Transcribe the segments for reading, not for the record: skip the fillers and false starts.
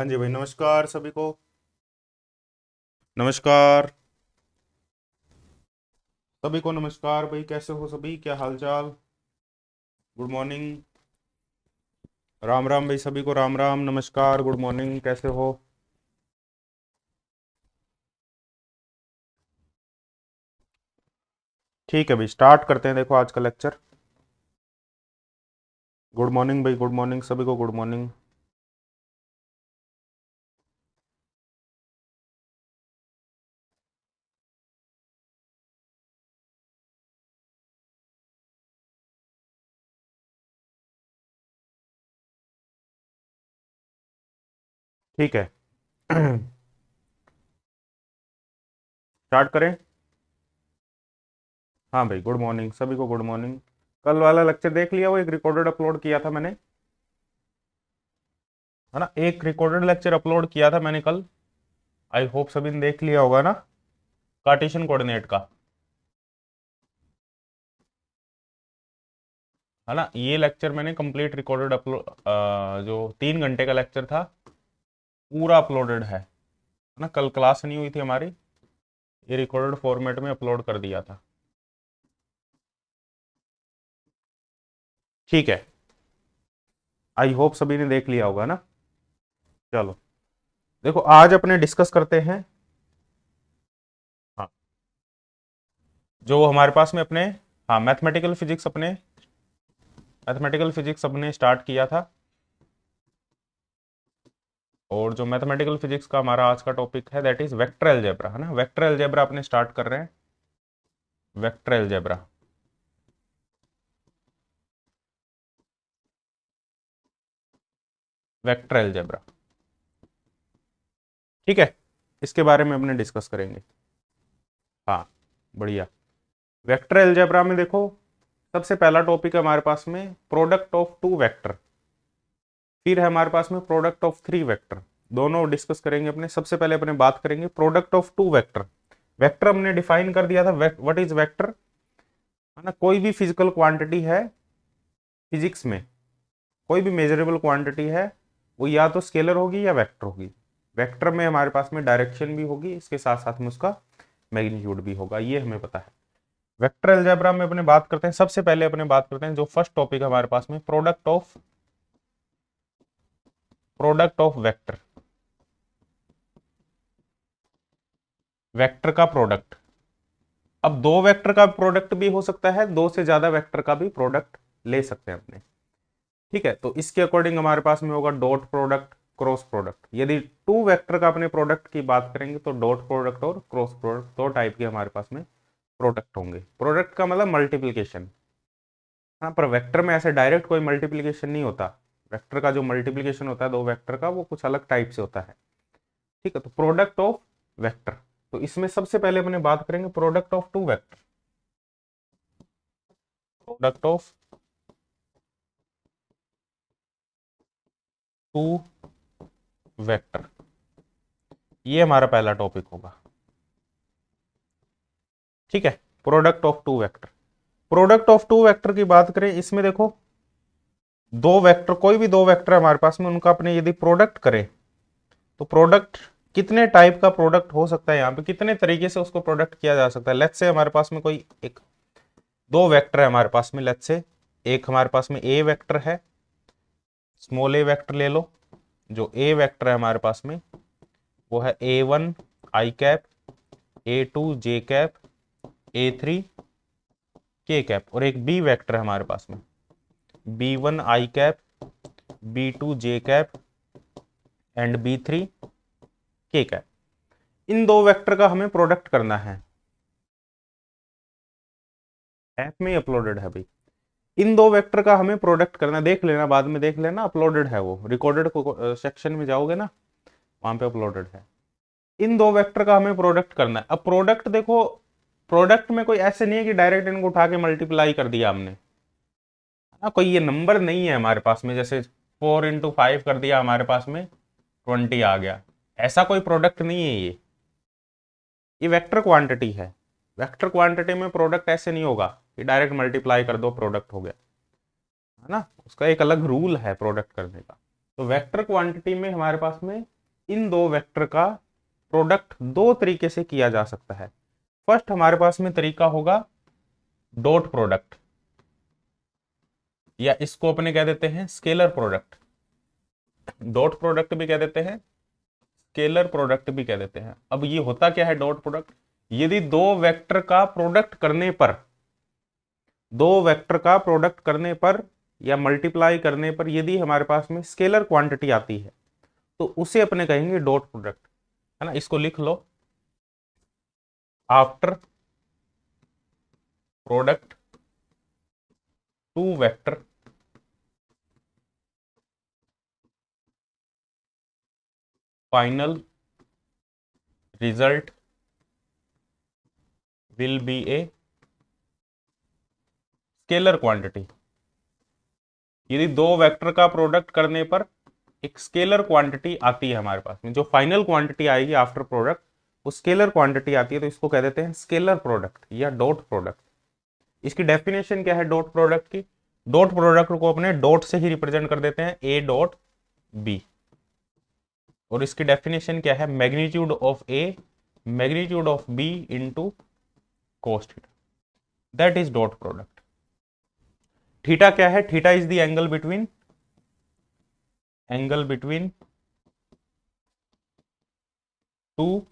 हाँ जी भाई, नमस्कार सभी को। नमस्कार सभी को, नमस्कार भाई। कैसे हो सभी, क्या हाल चाल? Good morning. राम राम भाई, सभी को राम राम, नमस्कार, गुड मॉर्निंग, कैसे हो? ठीक है भाई, स्टार्ट करते हैं। देखो आज का लेक्चर। गुड मॉर्निंग भाई, गुड मॉर्निंग सभी को, गुड मॉर्निंग। ठीक है। स्टार्ट करें। हाँ भाई, गुड मॉर्निंग सभी को, गुड मॉर्निंग। कल वाला लेक्चर देख लिया? वो एक रिकॉर्डेड अपलोड किया था मैंने, है ना? एक रिकॉर्डेड लेक्चर अपलोड किया था मैंने कल। आई होप सभी ने देख लिया होगा ना, कार्टेशियन कोऑर्डिनेट का, है ना? ये लेक्चर मैंने कंप्लीट रिकॉर्डेड अपलोड, जो 3 घंटे का लेक्चर था, पूरा अपलोडेड है ना? कल क्लास नहीं हुई थी हमारी, ये रिकॉर्डेड फॉर्मेट में अपलोड कर दिया था। ठीक है, आई होप सभी ने देख लिया होगा ना। चलो, देखो आज अपने डिस्कस करते हैं। हाँ, जो हमारे पास में अपने, हाँ, मैथमेटिकल फिजिक्स अपने स्टार्ट किया था। और जो मैथमेटिकल फिजिक्स का हमारा आज का टॉपिक है, दैट इज वेक्टर अलजेब्रा, है ना? वेक्टर अलजेब्रा अपने स्टार्ट कर रहे हैं। Vector algebra, vector algebra. ठीक है, इसके बारे में अपने डिस्कस करेंगे। हाँ, बढ़िया। वेक्टर अलजेब्रा में देखो, सबसे पहला टॉपिक है हमारे पास में प्रोडक्ट ऑफ टू वेक्टर। फिर है हमारे पास में प्रोडक्ट ऑफ थ्री वेक्टर। दोनों डिस्कस करेंगे अपने। सबसे पहले अपने बात करेंगे product of two vector. Vector हमने डिफाइन कर दिया था, व्हाट इज वेक्टर, है ना? कोई भी फिजिकल क्वांटिटी है फिजिक्स में, कोई भी मेजरेबल क्वांटिटी है, वो या तो स्केलर होगी या वेक्टर होगी। वेक्टर में हमारे पास में डायरेक्शन भी होगी, इसके साथ साथ में उसका मैग्नीट्यूड भी होगा, ये हमें पता है। वेक्टर अलजेब्रा में अपने बात करते हैं, सबसे पहले अपने बात करते हैं जो फर्स्ट टॉपिक हमारे पास में, प्रोडक्ट ऑफ वेक्टर। वेक्टर का प्रोडक्ट। अब दो वेक्टर का प्रोडक्ट भी हो सकता है, दो से ज्यादा वेक्टर का भी प्रोडक्ट ले सकते हैं अपने। ठीक है, तो इसके अकॉर्डिंग हमारे पास में होगा डॉट प्रोडक्ट, क्रॉस प्रोडक्ट। यदि टू वेक्टर का अपने प्रोडक्ट की बात करेंगे तो डॉट प्रोडक्ट और क्रॉस प्रोडक्ट, दो टाइप के हमारे पास में प्रोडक्ट होंगे। प्रोडक्ट का मतलब मल्टीप्लीकेशन। हाँ, पर वेक्टर में ऐसे डायरेक्ट कोई मल्टीप्लीकेशन नहीं होता। वेक्टर का जो मल्टीप्लीकेशन होता है दो वेक्टर का, वो कुछ अलग टाइप से होता है। ठीक है, तो प्रोडक्ट ऑफ वेक्टर, तो इसमें सबसे पहले अपने बात करेंगे product of two vector. Product of two vector, ये हमारा पहला टॉपिक होगा। ठीक है, product of two vector. Product of two vector की बात करें, इसमें देखो, दो वेक्टर, कोई भी दो वेक्टर हमारे पास में, उनका अपने यदि प्रोडक्ट करें तो प्रोडक्ट कितने टाइप का प्रोडक्ट हो सकता है, यहाँ पे कितने तरीके से उसको प्रोडक्ट किया जा सकता है। लेट्स से हमारे पास में कोई एक दो वेक्टर है हमारे पास में, लेट्स से एक हमारे पास में ए वेक्टर है, स्मॉल ए वेक्टर ले लो। जो ए वेक्टर है हमारे पास में, वो है A1 आई कैप, A2 जे कैप, A3 के कैप। और एक बी वेक्टर है हमारे पास में, B1 I cap, B2 J cap and B3 के कैप। इन दो वेक्टर का हमें प्रोडक्ट करना है। ऐप में अपलोडेड है भाई। इन दो वेक्टर का हमें प्रोडक्ट करना, देख लेना, बाद में देख लेना, अपलोडेड है वो, रिकॉर्डेड सेक्शन में जाओगे ना, वहां पे अपलोडेड है। इन दो वेक्टर का हमें प्रोडक्ट करना है। अब प्रोडक्ट देखो, प्रोडक्ट में कोई ऐसे नहीं है कि डायरेक्ट इनको उठा के मल्टीप्लाई कर दिया हमने, हाँ, कोई ये नंबर नहीं है हमारे पास में, जैसे 4 × 5 कर दिया हमारे पास में 20 आ गया, ऐसा कोई प्रोडक्ट नहीं है ये वेक्टर क्वांटिटी है। वेक्टर क्वांटिटी में प्रोडक्ट ऐसे नहीं होगा कि डायरेक्ट मल्टीप्लाई कर दो प्रोडक्ट हो गया, है ना? उसका एक अलग रूल है प्रोडक्ट करने का। तो वेक्टर क्वांटिटी में हमारे पास में इन दो वेक्टर का प्रोडक्ट दो तरीके से किया जा सकता है। फर्स्ट हमारे पास में तरीका होगा डॉट प्रोडक्ट, या इसको अपने कह देते हैं स्केलर प्रोडक्ट। डॉट प्रोडक्ट भी कह देते हैं, स्केलर प्रोडक्ट भी कह देते हैं। अब ये होता क्या है डॉट प्रोडक्ट? यदि दो वेक्टर का प्रोडक्ट करने पर, दो वेक्टर का प्रोडक्ट करने पर या मल्टीप्लाई करने पर यदि हमारे पास में स्केलर क्वांटिटी आती है तो उसे अपने कहेंगे डॉट प्रोडक्ट, है ना। इसको लिख लो, after product two vector final result will be a scalar quantity. यदि दो वेक्टर का प्रोडक्ट करने पर एक स्केलर क्वांटिटी आती है हमारे पास में, जो फाइनल क्वांटिटी आएगी आफ्टर प्रोडक्ट वो स्केलर क्वांटिटी आती है, तो इसको कह देते हैं स्केलर प्रोडक्ट या डॉट प्रोडक्ट। इसकी डेफिनेशन क्या है डॉट प्रोडक्ट की? डॉट प्रोडक्ट को अपने डॉट से ही रिप्रेजेंट कर देते हैं, ए डॉट बी। और इसकी डेफिनेशन क्या है? Magnitude of A magnitude of B into cos theta, that is dot product. Theta क्या है? Theta is the angle between two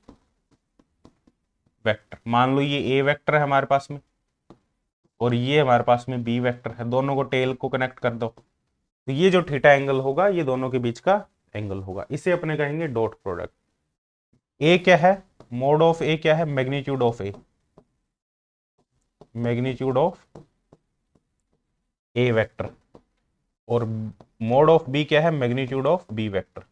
vector. मान लो ये ए वेक्टर है हमारे पास में और ये हमारे पास में बी वेक्टर है, दोनों को टेल को कनेक्ट कर दो तो ये जो थीटा एंगल होगा ये दोनों के बीच का एंगल होगा, इसे अपने कहेंगे डॉट प्रोडक्ट। ए क्या है? मोड ऑफ ए क्या है? Magnitude of A, magnitude of A vector. और मोड ऑफ बी क्या है? Magnitude of B vector.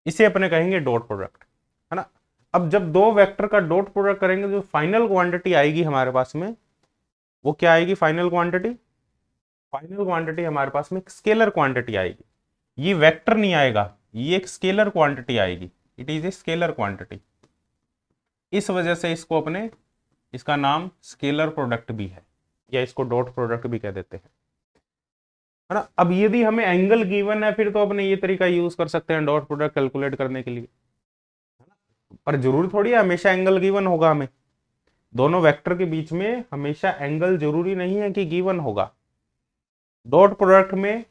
इसे अपने कहेंगे डॉट प्रोडक्ट, है ना। अब जब दो वेक्टर का डॉट प्रोडक्ट करेंगे जो फाइनल क्वांटिटी आएगी हमारे पास में वो क्या आएगी? फाइनल क्वांटिटी हमारे पास में एक स्केलर क्वांटिटी आएगी। ये वेक्टर नहीं आएगा, ये एक स्केलर क्वांटिटी आएगी, it is A scalar quantity. इस वजह से इसको अपने, इसका नाम स्केलर प्रोडक्ट भी है या इसको डॉट प्रोडक्ट भी कह देते हैं, है ना। अब यदि हमें एंगल गिवन है फिर तो अपने ये तरीका यूज कर सकते हैं डॉट प्रोडक्ट कैलकुलेट करने के लिए, है ना। पर जरूरी थोड़ी है हमेशा एंगल गिवन होगा हमें, दोनों वेक्टर के बीच में हमेशा एंगल जरूरी नहीं है कि गिवन होगा। डॉट प्रोडक्ट में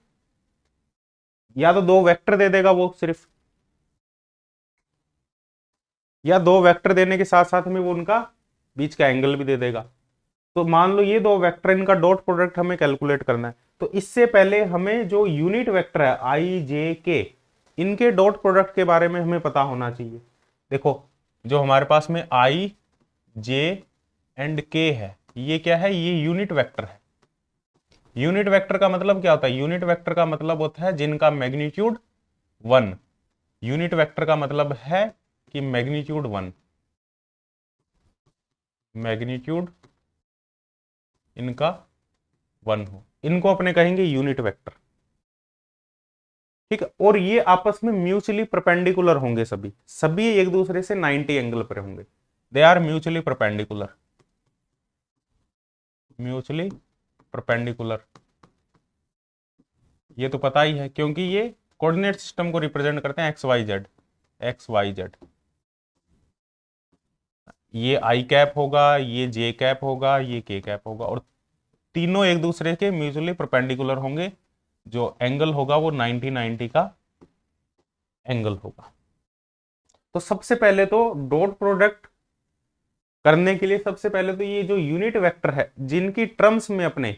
या तो दो वेक्टर दे देगा वो सिर्फ, या दो वेक्टर देने के साथ साथ में वो उनका बीच का एंगल भी दे देगा। तो मान लो ये दो वेक्टर, इनका डॉट प्रोडक्ट हमें कैलकुलेट करना है, तो इससे पहले हमें जो यूनिट वेक्टर है आई जे के, इनके डॉट प्रोडक्ट के बारे में हमें पता होना चाहिए। देखो जो हमारे पास में आई जे एंड के है, ये क्या है? ये यूनिट वेक्टर है। यूनिट वेक्टर का मतलब क्या होता है? यूनिट वेक्टर का मतलब होता है जिनका मैग्नीट्यूड 1। यूनिट वेक्टर का मतलब है कि मैग्नीट्यूड 1, मैग्नीट्यूड इनका 1 हो, इनको अपने कहेंगे यूनिट वेक्टर, ठीक है। और ये आपस में म्यूचुअली परपेंडिकुलर होंगे, सभी एक दूसरे से 90 एंगल पर होंगे। They are mutually perpendicular, mutually perpendicular. ये तो पता ही है क्योंकि ये कोऑर्डिनेट सिस्टम को रिप्रेजेंट करते हैं एक्स वाई जेड। ये आई कैप होगा, ये जे कैप होगा, ये के कैप होगा, और तीनों एक दूसरे के म्यूचुअली परपेंडिकुलर होंगे। जो एंगल होगा वो 90 का एंगल होगा। तो सबसे पहले तो डॉट प्रोडक्ट करने के लिए सबसे पहले तो ये जो यूनिट वेक्टर है जिनकी टर्म्स में अपने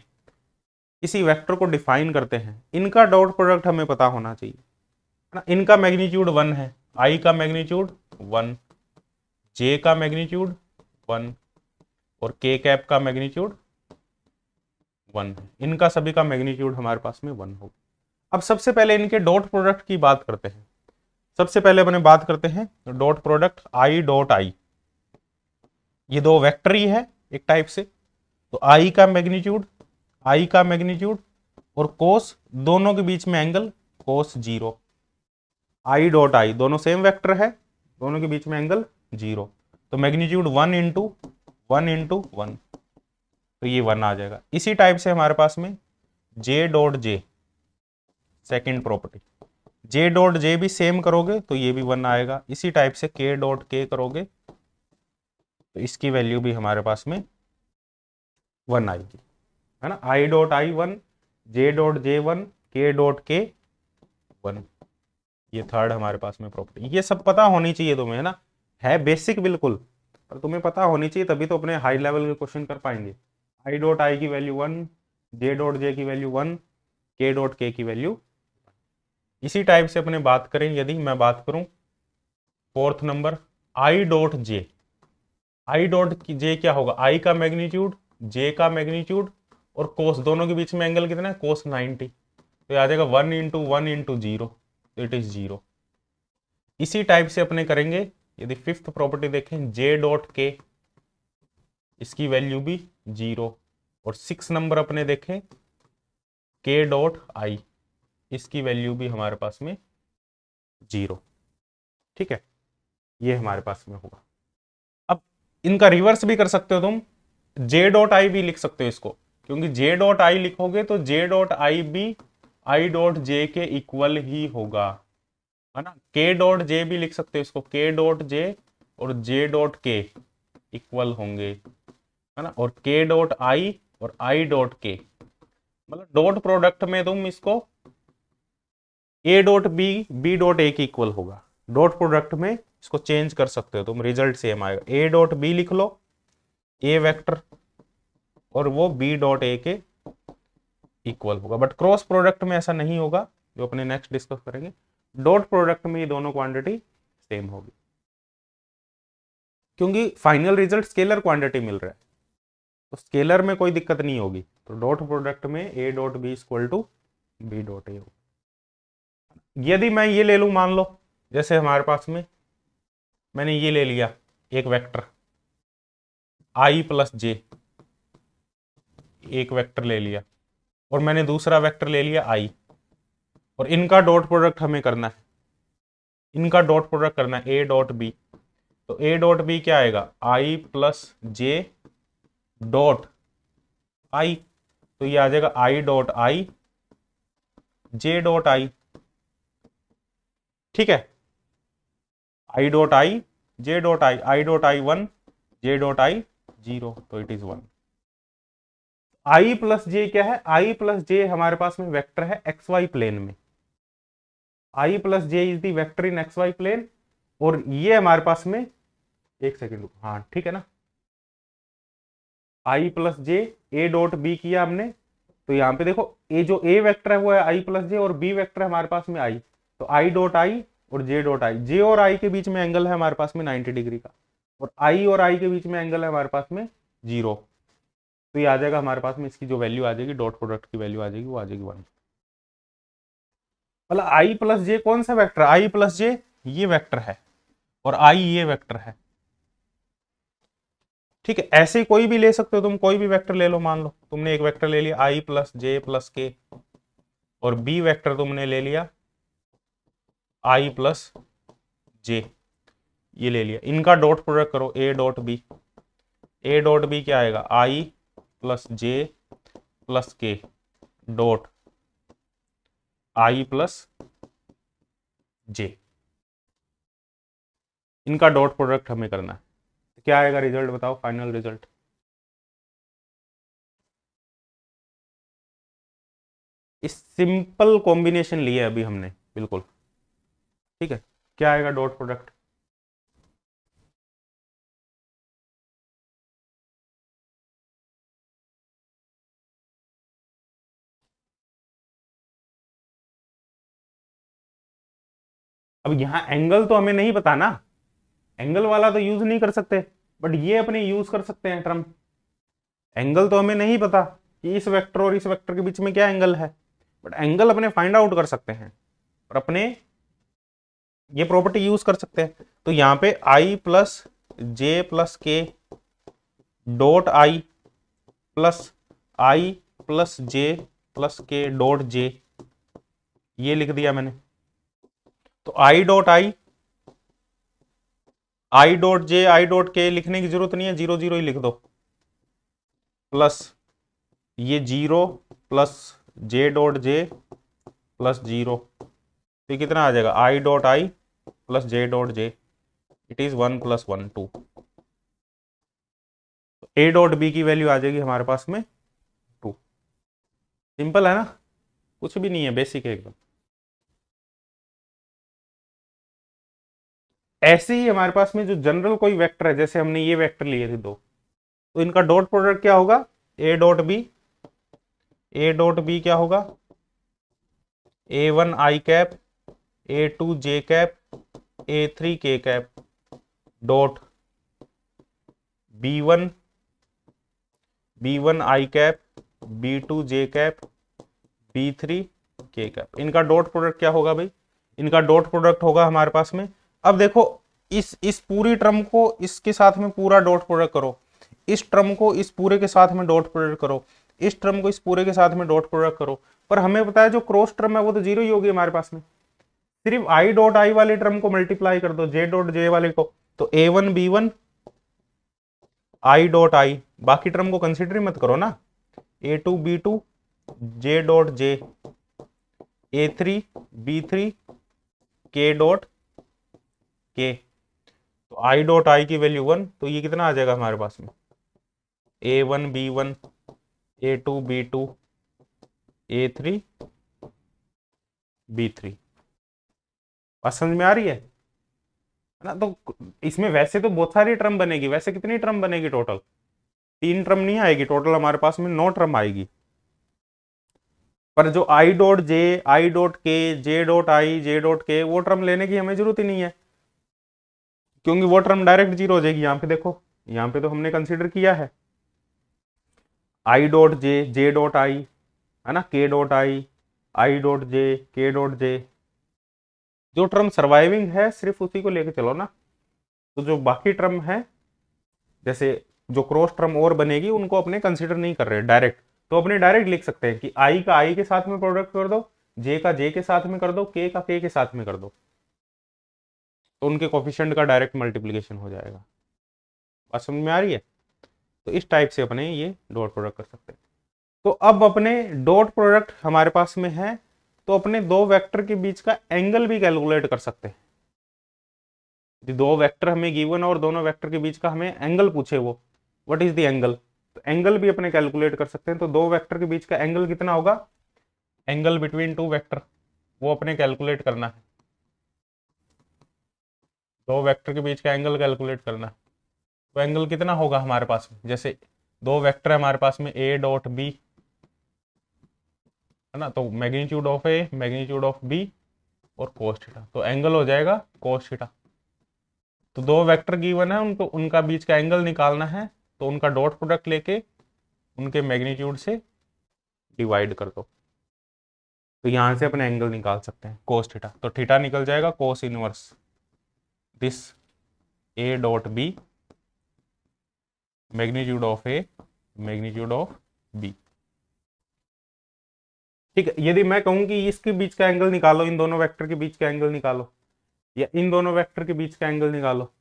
किसी वेक्टर को डिफाइन करते हैं, इनका डॉट प्रोडक्ट हमें पता होना चाहिए, है ना। इनका मैग्नीट्यूड 1 है, आई का मैग्नीट्यूड 1, जे का मैग्नीट्यूड 1 और के कैप का मैग्नीट्यूड 1 है। इनका सभी का मैग्नीट्यूड हमारे पास में 1 होगा। अब सबसे पहले इनके डॉट प्रोडक्ट की बात करते हैं। सबसे पहले अपने बात करते हैं डॉट प्रोडक्ट आई डॉट आई। ये दो वेक्टर ही है एक टाइप से, तो आई का मैग्नीट्यूड और कोस, दोनों के बीच में एंगल कोस 0। आई डॉट आई दोनों सेम वेक्टर है, दोनों के बीच में एंगल 0, तो मैग्नीट्यूड 1 इंटू 1 तो ये 1 आ जाएगा। इसी टाइप से हमारे पास में जे डॉट जे, सेकेंड प्रॉपर्टी, जे डॉट जे भी सेम करोगे तो ये भी 1 आएगा। इसी टाइप से के डॉट के करोगे तो इसकी वैल्यू भी हमारे पास में 1 आएगी, है ना। आई डॉट आई 1, जे डॉट जे 1, के डॉट के 1, ये थर्ड हमारे पास में प्रॉपर्टी। ये सब पता होनी चाहिए तुम्हें, है ना, है बेसिक बिल्कुल, पर तुम्हें पता होनी चाहिए तभी तो अपने हाई लेवल के क्वेश्चन कर पाएंगे। आई डॉट आई की वैल्यू 1, जे डॉट जे की वैल्यू 1, के डॉट के की वैल्यू। इसी टाइप से अपने बात करें, यदि मैं बात करूं fourth number, I dot J, I dot J क्या होगा, आई का मैग्नीट्यूड, जे का मैग्नीट्यूड और कोस, दोनों के बीच में एंगल कितना है, कोस 90, तो आ जाएगा 1 इंटू 1 इंटू 0, तो इट इज 0। इसी टाइप से अपने करेंगे, यदि फिफ्थ प्रॉपर्टी देखें, जे डॉट के, इसकी वैल्यू भी 0, और 6 नंबर अपने देखें के डॉट आई, इसकी वैल्यू भी हमारे पास में 0। ठीक है, ये हमारे पास में होगा। अब इनका रिवर्स भी कर सकते हो तुम, जे डॉट आई भी लिख सकते हो इसको, क्योंकि जे डॉट आई लिखोगे तो जे डॉट आई भी आई डॉट जे के इक्वल ही होगा, है ना। के डॉट जे भी लिख सकते हो इसको, के डॉट जे और जे डॉट के इक्वल होंगे, है ना। और के डॉट आई और आई डॉट के, मतलब डॉट प्रोडक्ट में तुम इसको A dot B, B dot A के इक्वल होगा, डॉट प्रोडक्ट में इसको चेंज कर सकते हो तुम, रिजल्ट सेम आएगा। ए डॉट बी लिख लो, ए वेक्टर, और वो बी डॉट ए के इक्वल होगा, बट क्रॉस प्रोडक्ट में ऐसा नहीं होगा, जो अपने नेक्स्ट डिस्कस करेंगे। डॉट प्रोडक्ट में ये दोनों क्वांटिटी सेम होगी, क्योंकि फाइनल रिजल्ट स्केलर क्वांटिटी मिल रहा है, तो स्केलर में कोई दिक्कत नहीं होगी। तो डॉट प्रोडक्ट में A dot B equal to B dot A होगा। यदि मैं ये ले लूं, मान लो जैसे हमारे पास में मैंने ये ले लिया एक वेक्टर आई प्लस जे, एक वेक्टर ले लिया, और मैंने दूसरा वेक्टर ले लिया आई, और इनका डॉट प्रोडक्ट हमें करना है, इनका डॉट प्रोडक्ट करना है ए डॉट बी। तो ए डॉट बी क्या आएगा, I plus J dot I, तो ये आ जाएगा I dot I, J dot I. ठीक है, आई dot I, J dot I, I dot I 1, J dot I 0, तो इट इज 1। आई प्लस जे क्या है, आई प्लस जे हमारे पास में वेक्टर है एक्स वाई प्लेन में, I plus J is the vector in X Y plane, और ये हमारे पास में, एक सेकेंड, हाँ ठीक है ना, I plus J A dot B किया हमने, तो यहां पे देखो ए जो ए वेक्टर है वो है आई प्लस जे, और बी वेक्टर है हमारे पास में आई, तो आई डॉट आई और जे डॉट आई, जे और आई के बीच में एंगल है हमारे पास में 90 डिग्री का, और आई और आई के बीच में एंगल है हमारे पास में 0, तो ये आ जाएगा हमारे पास में, इसकी जो वैल्यू आ जाएगी, डॉट प्रोडक्ट की वैल्यू आ जाएगी, वो आ जाएगी 1। मतलब आई प्लस जे कौन सा वेक्टर, आई प्लस जे ये वेक्टर है, और आई ये वेक्टर है। ठीक है, ऐसे कोई भी ले सकते हो तुम, कोई भी वेक्टर ले लो, मान लो तुमने एक वेक्टर ले लिया आई प्लस जे प्लस के, और बी वेक्टर तुमने ले लिया आई प्लस जे, ये ले लिया, इनका डॉट प्रोडक्ट करो A dot B, A dot B क्या आएगा, I plus J plus K dot I plus J, इनका डॉट प्रोडक्ट हमें करना है, क्या आएगा रिजल्ट बताओ, फाइनल रिजल्ट। इस सिंपल कॉम्बिनेशन लिए अभी हमने, बिल्कुल ठीक है, क्या आएगा डॉट प्रोडक्ट, अब यहां एंगल तो हमें नहीं पता ना, एंगल वाला तो यूज नहीं कर सकते, बट ये अपने यूज कर सकते हैं टर्म। एंगल तो हमें नहीं पता कि इस वेक्टर और इस वेक्टर के बीच में क्या एंगल है, बट एंगल अपने फाइंड आउट कर सकते हैं, और अपने ये प्रॉपर्टी यूज कर सकते हैं। तो यहां पे आई plus J plus K dot I plus I plus J plus K dot J, ये लिख दिया मैंने। तो आई dot I, I dot J, I dot के लिखने की जरूरत नहीं है, 0 0 ही लिख दो, प्लस ये 0 plus J dot J plus 0, तो कितना आ जाएगा I dot I plus J dot J, it is 1 + 1 2। A dot B की वैल्यू आ जाएगी हमारे पास में 2। सिंपल है ना, कुछ भी नहीं है, बेसिक है एकदम। ऐसे ही हमारे पास में जो जनरल कोई वेक्टर है, जैसे हमने ये वेक्टर लिए थे दो, तो इनका डॉट प्रोडक्ट क्या होगा, A dot B, A dot B क्या होगा, A1 आई कैप, A2 जे कैप, A3 के कैप डॉट B1 आई कैप, B2 जे कैप, B3 के कैप। इनका डॉट प्रोडक्ट क्या होगा भाई, इनका डॉट प्रोडक्ट होगा हमारे पास में, अब देखो इस पूरी टर्म को इसके साथ में पूरा डॉट प्रोडक्ट करो, इस टर्म को इस पूरे के साथ में डॉट प्रोडक्ट करो, इस टर्म को इस पूरे के साथ में डॉट प्रोडक्ट करो, पर हमें पता है जो क्रॉस टर्म है वो तो जीरो ही होगी हमारे पास में। सिर्फ आई डॉट आई वाले टर्म को मल्टीप्लाई कर दो जे डॉट जे वाले को, तो A1 B1 आई डॉट आई, बाकी टर्म को कंसिडर मत करो ना, A2 B2 जे डॉट जे, A3 B3 के डॉट के, तो आई डॉट आई की वैल्यू 1, तो ये कितना आ जाएगा हमारे पास में A1 B1 A2 B2 A3 B3। बात समझ में आ रही है ना। तो इसमें वैसे तो बहुत सारी टर्म बनेगी, वैसे कितनी टर्म बनेगी टोटल, 3 टर्म नहीं आएगी टोटल, हमारे पास में 9 टर्म आएगी। पर जो I dot J, I dot के, J dot I, J dot के, वो टर्म लेने की हमें जरूरत ही नहीं है, क्योंकि वो टर्म डायरेक्ट जीरो हो जाएगी। यहाँ पे देखो, यहाँ पे तो हमने कंसिडर किया है I dot J, J dot I, है ना, के डॉट आई डॉट जे, के डॉट जे, जो टर्म सर्वाइविंग है सिर्फ उसी को लेके चलो ना। तो जो बाकी टर्म है, जैसे जो क्रॉस टर्म और बनेगी, उनको अपने कंसिडर नहीं कर रहे डायरेक्ट, तो अपने डायरेक्ट लिख सकते हैं कि आई का आई के साथ में प्रोडक्ट कर दो, जे का जे के साथ में कर दो, के का के के साथ में कर दो, तो उनके कोफिशिएंट का डायरेक्ट मल्टीप्लीकेशन हो जाएगा। बात समझ में आ रही है। तो इस टाइप से अपने ये डॉट प्रोडक्ट कर सकते हैं। तो अब अपने डॉट प्रोडक्ट हमारे पास में है, तो अपने दो वेक्टर के बीच का एंगल भी कैलकुलेट कर सकते हैं। यदि दो वेक्टर हमें गिवन और दोनों वेक्टर के बीच का हमें एंगल पूछे, वो व्हाट इज द एंगल, तो एंगल भी अपने कैलकुलेट कर सकते हैं। तो दो वेक्टर के बीच का एंगल कितना होगा, एंगल बिटवीन टू वेक्टर, वो अपने कैलकुलेट करना है। दो वेक्टर के बीच का एंगल कैलकुलेट करना है, तो एंगल कितना होगा हमारे पास में, जैसे दो वेक्टर है हमारे पास में ए डॉट बी, है ना, तो magnitude of A, magnitude of B और कोस थीटा, तो एंगल हो जाएगा कोस थीटा। तो दो वेक्टर गिवन है, उनको उनका बीच का एंगल निकालना है, तो उनका डॉट प्रोडक्ट लेके उनके मैग्नीट्यूड से डिवाइड कर दो, तो यहां से अपने एंगल निकाल सकते हैं कोस थीटा। तो थीटा निकल जाएगा cos inverse this A dot B, magnitude of A, magnitude of B. ठीक है, यदि मैं कहूं कि इसके बीच का एंगल निकालो, इन दोनों वेक्टर के बीच का एंगल निकालो, या इन दोनों वेक्टर के बीच का एंगल निकालो,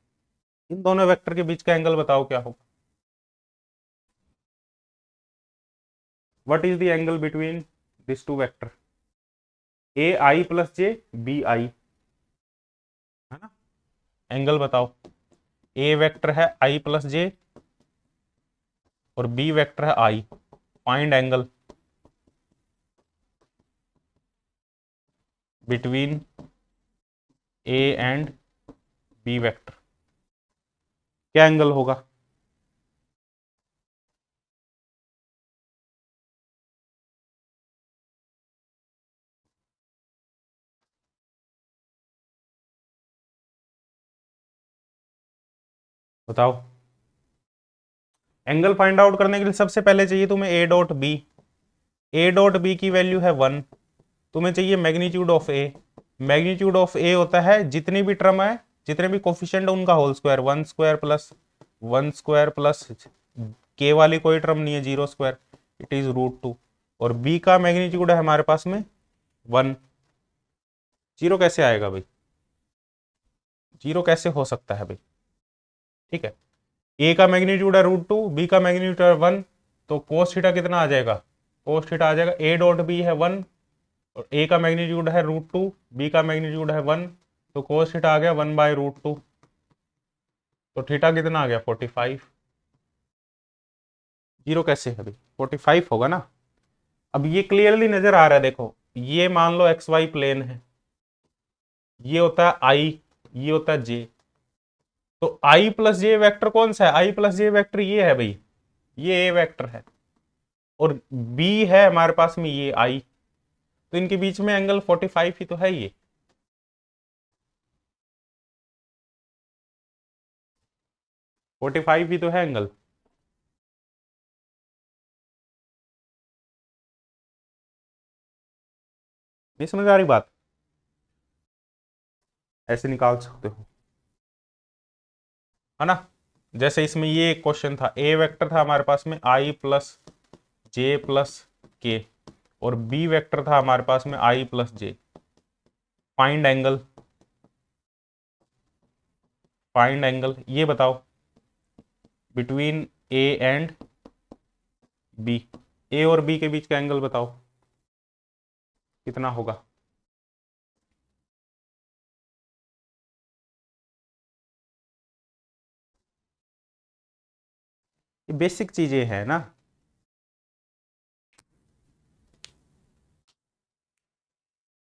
इन दोनों वेक्टर के बीच का एंगल बताओ क्या होगा, what is the angle between this two vector, A I plus J B I, है ना, एंगल बताओ। ए वेक्टर है आई प्लस जे और बी वेक्टर है I, find angle between A and B vector, क्या एंगल होगा, बताओ। एंगल फाइंड आउट करने के लिए सबसे पहले चाहिए तुम्हें A dot B, A dot B की वैल्यू है 1, तुम्हें चाहिए magnitude of A, magnitude of A होता है जितनी भी टर्म है, जितने भी कोफिशिएंट है उनका whole square, 1 square plus 1 square plus के वाली कोई टर्म नहीं है 0 स्क्वायर, इट इज √2। और बी का मैग्नीट्यूड है हमारे पास में 1, जीरो कैसे आएगा भाई, जीरो कैसे हो सकता है भाई, ठीक है। ए का मैग्नीट्यूड है √2, बी का मैग्नीट्यूड है 1, तो कोस थीटा कितना आ जाएगा कोस थीटा आ जाएगा ए डॉट बी है 1 और ए का मैग्नीट्यूड है √2, बी का मैग्नीट्यूड है 1, तो कोस थीटा आ गया 1/√2। तो थीटा कितना आ गया 45। जीरो कैसे है भाई, 45 होगा ना। अब ये क्लियरली नजर आ रहा है, देखो ये मान लो एक्स वाई प्लेन है, ये होता है आई, ये होता है जे। तो आई प्लस जे वेक्टर कौन सा है, आई प्लस जे वेक्टर ये है भाई, ये ए वेक्टर है, और बी है हमारे पास में ये आई, तो इनके बीच में एंगल 45 ही तो है ये। फोर्टी फाइव ही तो है एंगल। नहीं समझ आ रही बात, ऐसे निकाल सकते हो, है ना। जैसे इसमें ये क्वेश्चन था, ए वेक्टर था हमारे पास में आई प्लस जे प्लस के, और बी वेक्टर था हमारे पास में I plus J. Find angle, find angle ये बताओ बिटवीन ए एंड बी, ए और बी के बीच का एंगल बताओ कितना होगा। ये बेसिक चीजें हैं ना।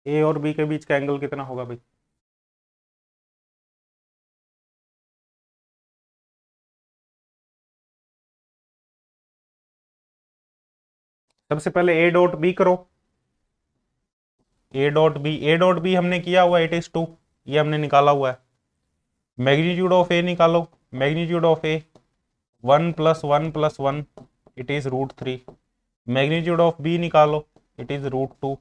ए और बी के बीच का एंगल कितना होगा भाई। सबसे पहले ए डॉट बी करो, A dot B, A dot B हमने किया हुआ इट इज 2, ये हमने निकाला हुआ है। मैग्नीट्यूड ऑफ ए निकालो, magnitude of A 1 + 1 + 1 it is √3। Magnitude of B निकालो, इट इज √2।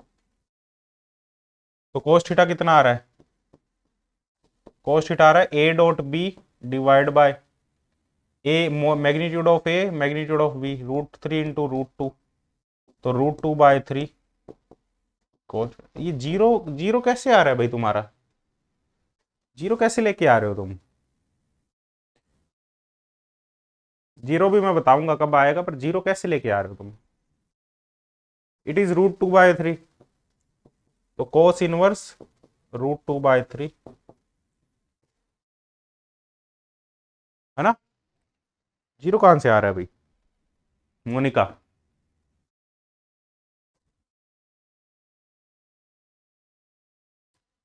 तो कोस थीटा कितना आ रहा है, कोस थीटा आ रहा है A dot B divide by A, magnitude of A magnitude of B √3 into √2, तो √2/3। कोस ये जीरो, जीरो कैसे आ रहा है भाई तुम्हारा, जीरो कैसे लेके आ रहे हो तुम। जीरो भी मैं बताऊंगा कब आएगा, पर जीरो कैसे लेके आ रहे हो तुम। इट इज √2/3, तो कोस इनवर्स √2/3, है ना। जीरो कहां से आ रहा है भाई मोनिका।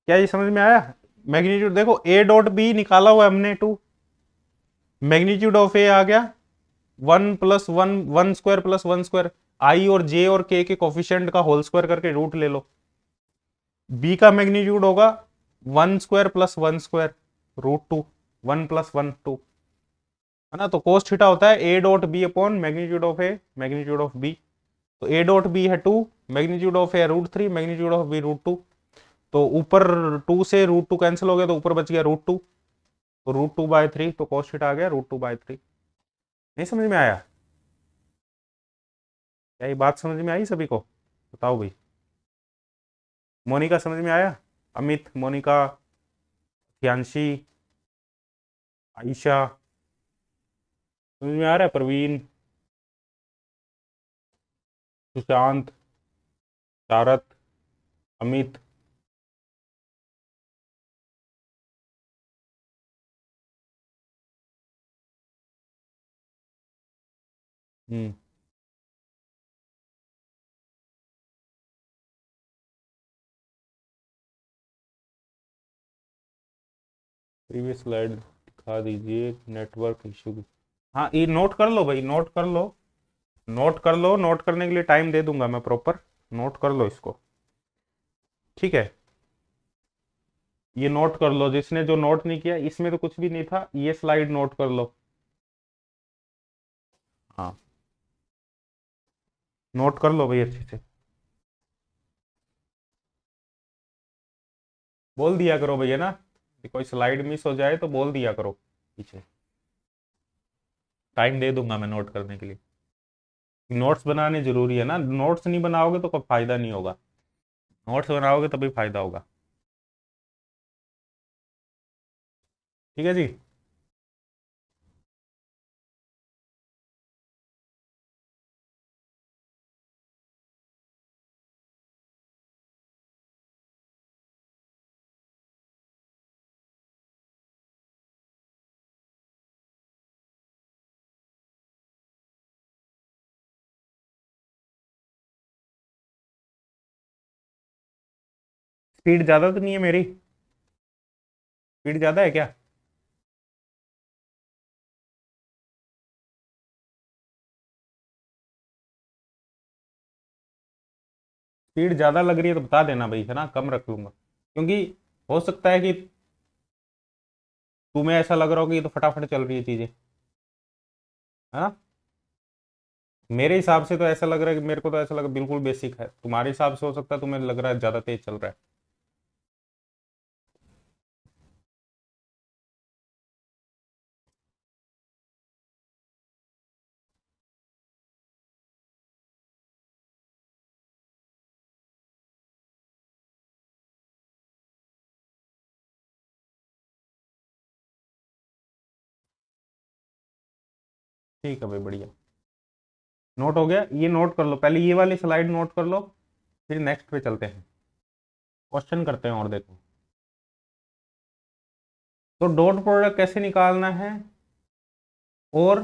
क्या ये समझ में आया। मैग्नीट्यूड देखो ए डॉट बी निकाला हुआ हमने 2, मैग्नीट्यूड ऑफ ए आ गया 1 + 1, 1² + 1², आई और जे और के कोफिशिएंट का होल स्क्वायर करके रूट ले लो। बी का मैग्नीट्यूड होगा 1² + 1² √2, 1 + 1 2, है ना। तो कोस थीटा होता है A dot B upon magnitude of A magnitude of B. तो ए डॉट बी है 2, magnitude of A √3, magnitude of B √2। तो ऊपर 2 से √2 कैंसिल हो गया, तो ऊपर बच गया √2, तो √2/3, तो कोस थीटा आ गया √2/3। नहीं समझ में आया, क्या ये बात समझ में आई सभी को, बताओ भाई। मोनिका समझ में आया, अमित, मोनिका, ध्यांशी, आयशा, समझ में आ रहा है, प्रवीण, सुशांत, शारत, अमित। हम्म, प्रीवियस स्लाइड दिखा दीजिए नेटवर्क इशू। हाँ ये नोट कर लो भाई, नोट कर लो, नोट कर लो, नोट करने के लिए टाइम दे दूंगा मैं प्रॉपर, नोट कर लो इसको, ठीक है। ये नोट कर लो, जिसने जो नोट नहीं किया, इसमें तो कुछ भी नहीं था, ये स्लाइड नोट कर लो। हाँ नोट कर लो भाई अच्छे से, बोल दिया करो भैया ना, कि कोई स्लाइड मिस हो जाए तो बोल दिया करो पीछे, टाइम दे दूंगा मैं नोट करने के लिए। नोट्स बनाने जरूरी है ना, नोट्स नहीं बनाओगे तो कोई फायदा नहीं होगा, नोट्स बनाओगे तभी फायदा होगा। ठीक है जी। स्पीड ज्यादा तो नहीं है मेरी? स्पीड ज्यादा है क्या? स्पीड ज्यादा लग रही है तो बता देना भाई, है ना, कम रख लूंगा। क्योंकि हो सकता है कि तुम्हें ऐसा लग रहा हो कि ये तो फटाफट चल रही है चीजें, है ना। मेरे हिसाब से तो ऐसा लग रहा है कि मेरे को तो ऐसा लग रहा है बिल्कुल बेसिक है, तुम्हारे हिसाब से हो सकता है तुम्हें लग रहा है ज्यादा तेज चल रहा है। ठीक है भाई, बढ़िया। नोट हो गया, ये नोट कर लो, पहले ये वाली स्लाइड नोट कर लो, फिर नेक्स्ट पे चलते हैं, क्वेश्चन करते हैं। और देखो, तो डॉट प्रोडक्ट कैसे निकालना है, और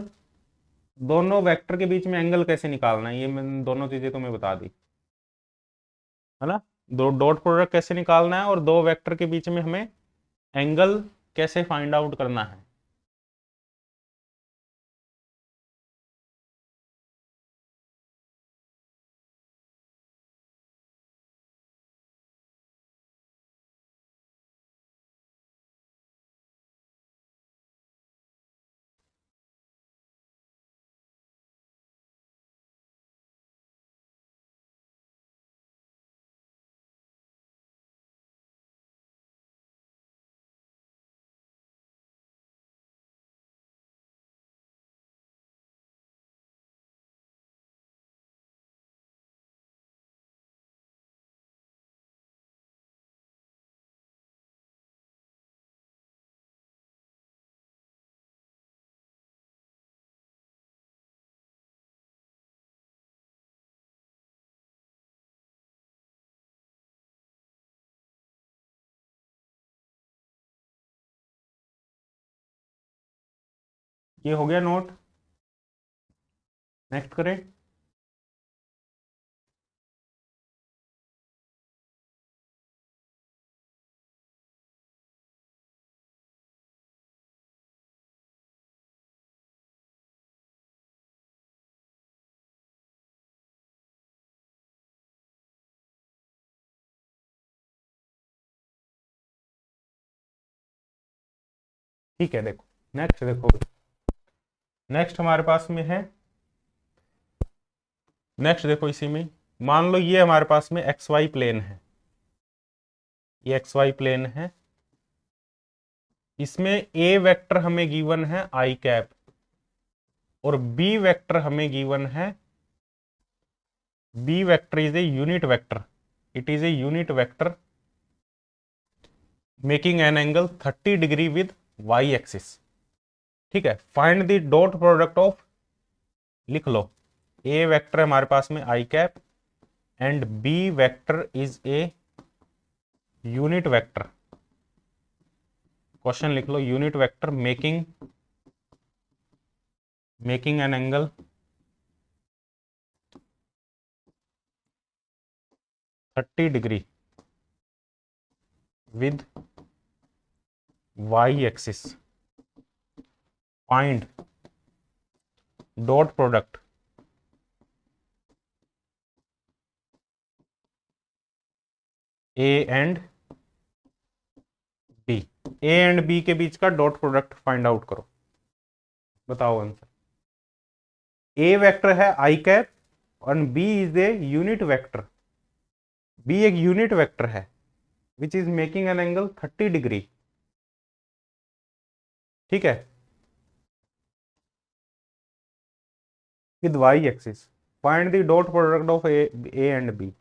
दोनों वेक्टर के बीच में एंगल कैसे निकालना है, ये मैंने दोनों चीजें तुम्हें बता दी, है ना। दो डॉट प्रोडक्ट कैसे निकालना है और दो वेक्टर के बीच में हमें एंगल कैसे फाइंड आउट करना है। ये हो गया नोट, नेक्स्ट करें। ठीक है, देखो नेक्स्ट, देखो नेक्स्ट हमारे पास में है, नेक्स्ट देखो इसी में, मान लो ये हमारे पास में एक्स वाई प्लेन है, ये एक्स वाई प्लेन है, इसमें ए वेक्टर हमें गिवन है आई कैप, और बी वेक्टर हमें गिवन है, B vector is a unit vector, it is a unit vector making an angle 30 degree with Y axis. ठीक है, find the dot product of, लिख लो, ए वेक्टर हमारे पास में I cap and B vector is a unit vector, question लिख लो, unit vector making an angle 30 degree with Y axis, find dot product A and B, A and B के बीच का डॉट प्रोडक्ट फाइंड आउट करो, बताओ answer. A vector है I cap और B is a unit vector, B एक unit vector है which is making an angle 30 degree, ठीक है, with Y axis, find the dot product of A and B.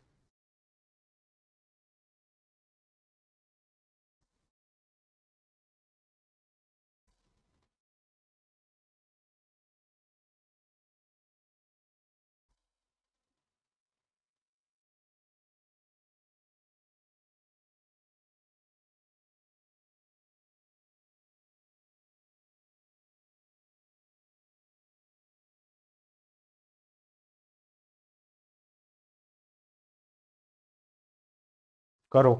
करो।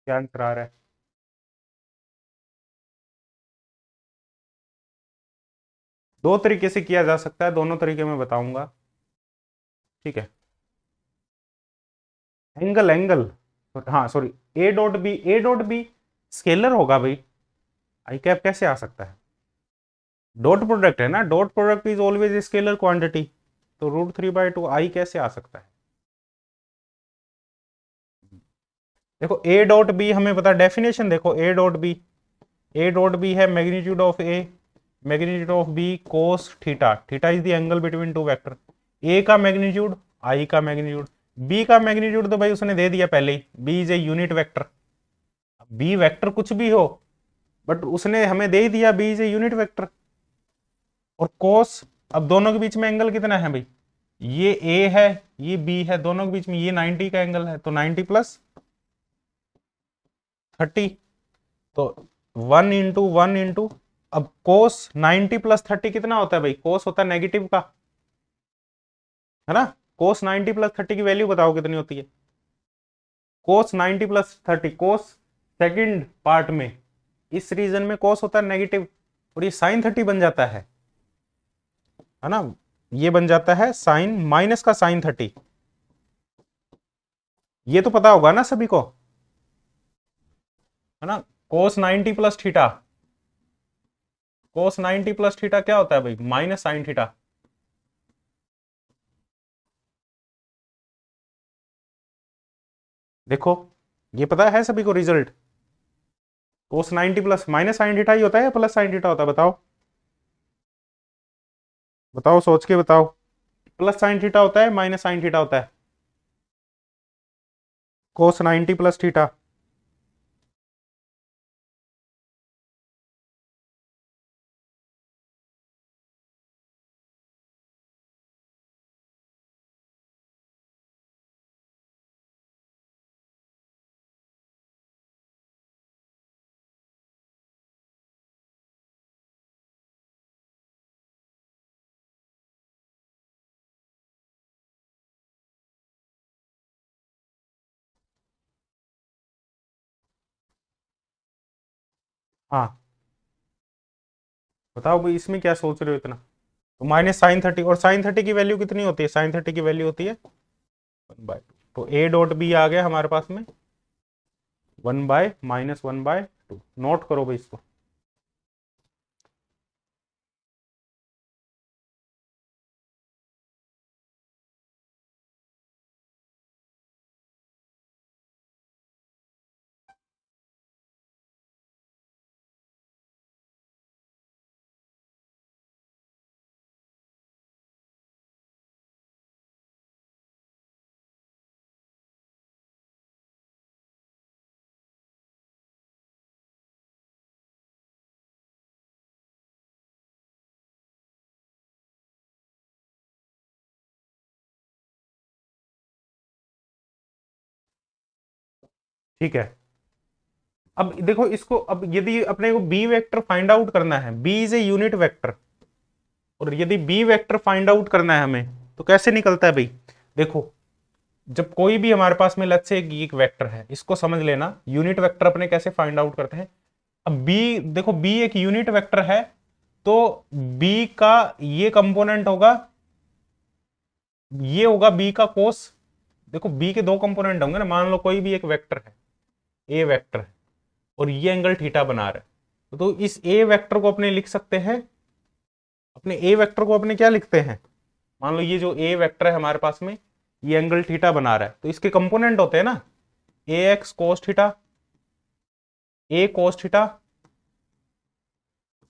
क्या आंसर आ रहा है? दो तरीके से किया जा सकता है, दोनों तरीके मैं बताऊंगा। ठीक है, एंगल एंगल, हाँ sorry, A dot B, A dot B scalar होगा भाई, आई कैप कैसे आ सकता है? डॉट प्रोडक्ट है ना, dot product is always scalar quantity, तो √3/2 आई कैसे आ सकता है? देखो ए डॉट बी हमें पता, डेफिनेशन देखो, A dot B, A dot B है magnitude of A, magnitude of B cos theta, theta is the angle between two vector. A का मैग्नीट्यूड, आई का मैग्नीट्यूड, बी का मैग्नीट्यूड तो भाई उसने दे दिया पहले ही, B is a unit vector. B vector कुछ भी हो, बट उसने हमें दे ही दिया B is a unit vector. और कोस, अब दोनों के बीच में एंगल कितना है भाई, ये ए है ये बी है, दोनों के बीच में ये 90 का एंगल है, तो 90 + 30, तो 1 × 1 × अब कोस 90 + 30 कितना होता है भाई, कोस होता है नेगेटिव का, है ना? कोस 90 + 30 की वैल्यू बताओ कितनी होती है? कोस 90 + 30, कोस सेकंड पार्ट में, इस रीजन में कोस होता है नेगेटिव, और ये साइन 30 बन जाता है ना? ये बन जाता है साइन माइनस का साइन 30, ये तो पता होगा ना सभी को, है ना? कोस 90 + थीटा, कोस 90 + थीटा क्या होता है भाई, माइनस साइन थीटा। देखो ये पता है सभी को रिजल्ट, कोस 90 प्लस माइनस साइन थीटा ही होता है या प्लस साइन थीटा होता है, बताओ बताओ, सोच के बताओ, प्लस साइन थीटा होता है माइनस साइन थीटा होता है? कोस 90 + थीटा, हाँ बताओ भाई, इसमें क्या सोच रहे हो इतना? तो माइनस साइन 30, और साइन 30 की वैल्यू कितनी होती है, साइन 30 की वैल्यू होती है 1/2, तो ए डॉट बी आ गया हमारे पास में 1/-1/2, नोट करो भाई इसको। ठीक है, अब देखो इसको, अब यदि अपने को बी वेक्टर फाइंड आउट करना है, B is a unit vector, और यदि बी वेक्टर फाइंड आउट करना है हमें, तो कैसे निकलता है भाई? देखो जब कोई भी हमारे पास में लेट्स से एक वेक्टर है, इसको समझ लेना, यूनिट वेक्टर अपने कैसे फाइंड आउट करते हैं। अब बी देखो, बी एक यूनिट वेक्टर है, तो बी का ये कंपोनेंट होगा, ये होगा बी का कोस। देखो बी के दो कंपोनेंट होंगे ना, मान लो कोई भी एक वेक्टर है, ए वेक्टर है, और ये एंगल थीटा बना रहा है, तो इस ए वेक्टर को अपने लिख सकते हैं, अपने ए वेक्टर को अपने क्या लिखते हैं, मान लो ये जो ए वेक्टर है हमारे पास में, ये एंगल थीटा बना रहा है, तो इसके कंपोनेंट होते हैं ना, ए x cos theta, A cos theta,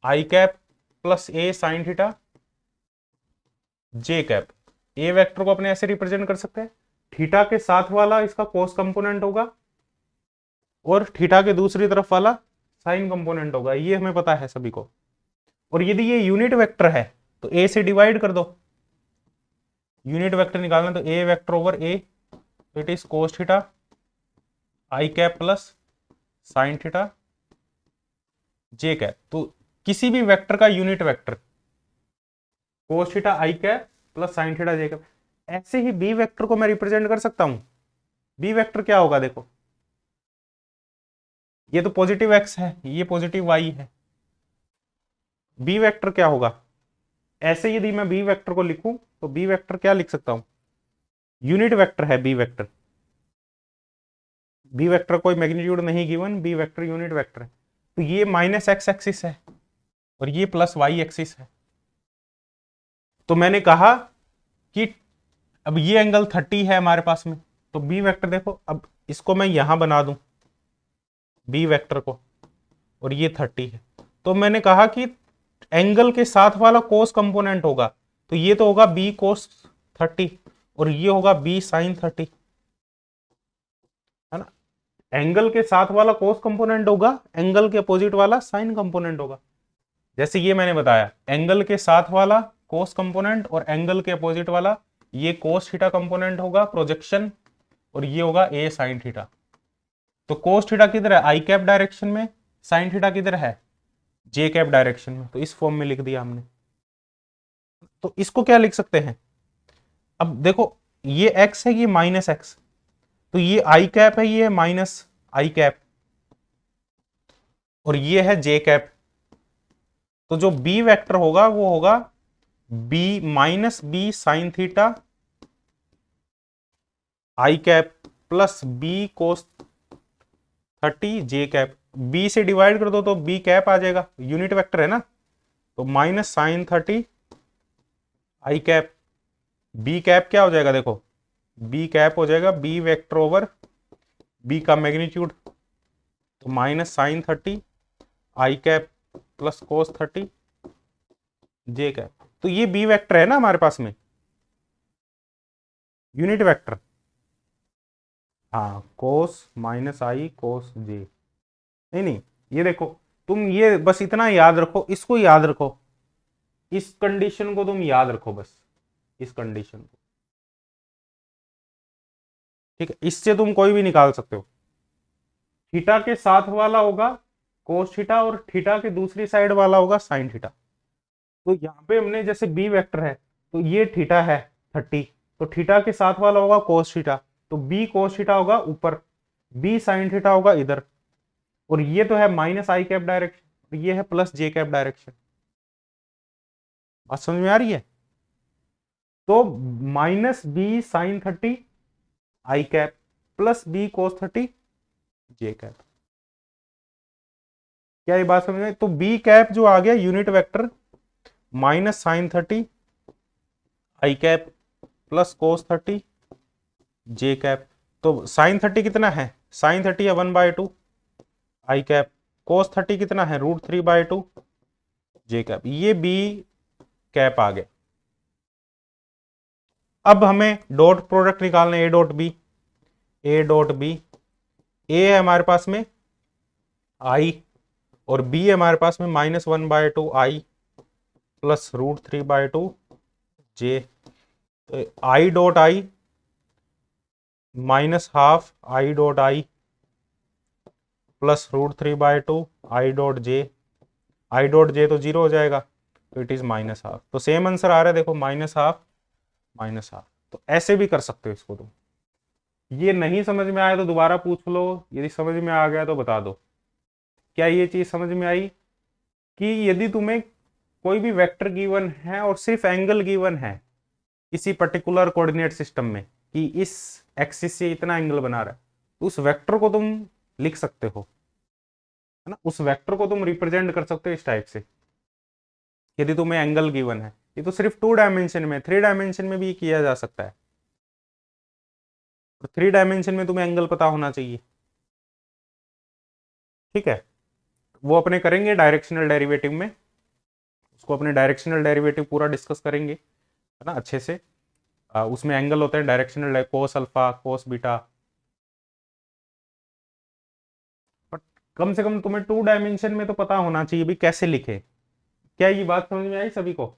I cap plus A sine theta, J cap. A vector को अपने ऐसे रिप्रेजेंट कर सकते हैं, थीटा के साथ वाला इसका कोस कंपोनेंट होगा, और थीटा के दूसरी तरफ वाला साइन कंपोनेंट होगा, ये हमें पता है सभी को। और यदि ये यूनिट वेक्टर है, तो ए से डिवाइड कर दो, यूनिट वेक्टर निकालना, तो ए वेक्टर ओवर ए, तो it is cos theta I cap plus sine theta J cap. तो किसी भी वेक्टर का unit vector cos theta I cap plus sine theta J cap, ऐसे ही बी वेक्टर को मैं रिप्रेजेंट कर सकता हूं। बी वेक्टर क्या होगा देखो, ये तो पॉजिटिव एक्स है, ये पॉजिटिव वाई है। बी वेक्टर क्या होगा, ऐसे यदि मैं बी वेक्टर को लिखूं तो बी वेक्टर क्या लिख सकता हूं, यूनिट वेक्टर है बी वेक्टर। बी वेक्टर कोई मैग्नीट्यूड नहीं given, B vector unit vector है। तो ये माइनस एक्स एक्सिस है और ये प्लस वाई एक्सिस है। तो मैंने कहा कि अब ये एंगल 30 है हमारे पास में, तो बी वेक्टर देखो, अब इसको मैं यहां बना दूं बी वेक्टर को, और ये 30 है। तो मैंने कहा कि एंगल के साथ वाला कोस कंपोनेंट होगा, तो ये तो होगा बी कोस 30 और ये होगा बी साइन 30, है ना। एंगल के साथ वाला कोस कंपोनेंट होगा, एंगल के अपोजिट वाला साइन कंपोनेंट होगा। जैसे ये मैंने बताया, एंगल के साथ वाला कोस कंपोनेंट और एंगल के अपोजिट वाला ये कोस थीटा कंपोनेंट होगा प्रोजेक्शन, और ये होगा ए साइन थीटा। तो कोस थीटा किधर है, आई कैप डायरेक्शन में, साइन थीटा किधर है, जे कैप डायरेक्शन में। तो इस फॉर्म में लिख दिया हमने। तो इसको क्या लिख सकते हैं, अब देखो ये एक्स है, ये माइनस एक्स, तो ये आई कैप है, ये माइनस आई कैप, और ये है जे कैप। तो जो बी वेक्टर होगा वो होगा B minus B sine theta I cap plus B cos 30 J cap. B से डिवाइड कर दो तो बी कैप आ जाएगा, यूनिट वेक्टर है ना। तो माइनस साइन 30 आई कैप, बी कैप क्या हो जाएगा देखो, बी कैप हो जाएगा बी वेक्टर ओवर बी का मैग्नीट्यूड, तो माइनस साइन 30 आई cap plus cos 30 J cap. तो ये बी वेक्टर है ना हमारे पास में, यूनिट वेक्टर। हाँ, कोस माइनस आई कोस जे, नहीं नहीं, ये देखो, तुम ये बस इतना याद रखो, इसको याद रखो, इस कंडीशन को तुम याद रखो बस, इस कंडीशन को, ठीक है। इससे तुम कोई भी निकाल सकते हो। थीटा के साथ वाला होगा कोस थीटा और थीटा के दूसरी साइड वाला होगा साइन थीटा। तो यहाँ पे हमने जैसे बी वेक्टर है, तो ये थीटा है 30, तो थीटा के साथ वाला होगा कोस थीटा, तो बी कोस थीटा होगा ऊपर, बी साइन थीटा होगा इधर, और ये तो है माइनस आई कैप डायरेक्शन, ये है प्लस जे कैप डायरेक्शन। बात समझ में आ रही है। तो माइनस बी साइन 30 आई cap plus B cos 30 J cap. क्या ये बात समझ में, तो बी कैप जो आ गया यूनिट वेक्टर माइनस साइन 30 आई cap plus cos 30 J cap. तो साइन 30 कितना है, साइन 30 है 1/2 आई कैप, कोस 30 कितना है √3/2 जे कैप। ये बी कैप आ गया। अब हमें डॉट प्रोडक्ट निकालना है, A dot B, A dot B, A है हमारे पास में आई और बी है हमारे पास में -1/2 आई प्लस √3/2 जे। तो आई dot I -12 I dot I plus √3/2 I dot J, I dot J तो 0 हो जाएगा, तो इट इज -12। तो सेम आंसर आ रहा है देखो, -12 -12। तो ऐसे भी कर सकते हो इसको तुम। ये नहीं समझ में आया तो दोबारा पूछ लो, यदि समझ में आ गया तो बता दो। क्या ये चीज समझ में आई कि यदि तुम्हें कोई भी वेक्टर गिवन है और सिर्फ एंगल गिवन है किसी पर्टिकुलर कोऑर्डिनेट सिस्टम में कि इस एक्सिस से इतना एंगल बना रहा है, तो उस वेक्टर को तुम लिख सकते हो, है ना। उस वेक्टर को तुम रिप्रेजेंट कर सकते हो इस टाइप से, यदि तुम्हें एंगल गिवन है। ये तो सिर्फ 2 डायमेंशन में, 3 डायमेंशन में भी किया जा सकता है। तो 3 डायमेंशन में तुम्हें एंगल पता होना चाहिए, ठीक है। वो अपने करेंगे डायरेक्शनल डेरिवेटिव में, उसको अपने डायरेक्शनल डेरिवेटिव पूरा डिस्कस करेंगे, है ना, अच्छे से। उसमें एंगल होते हैं directional, cos alpha cos beta. But कम से कम तुम्हें 2 डायमेंशन में तो पता होना चाहिए भी कैसे लिखे। क्या ये बात समझ में आई सभी को।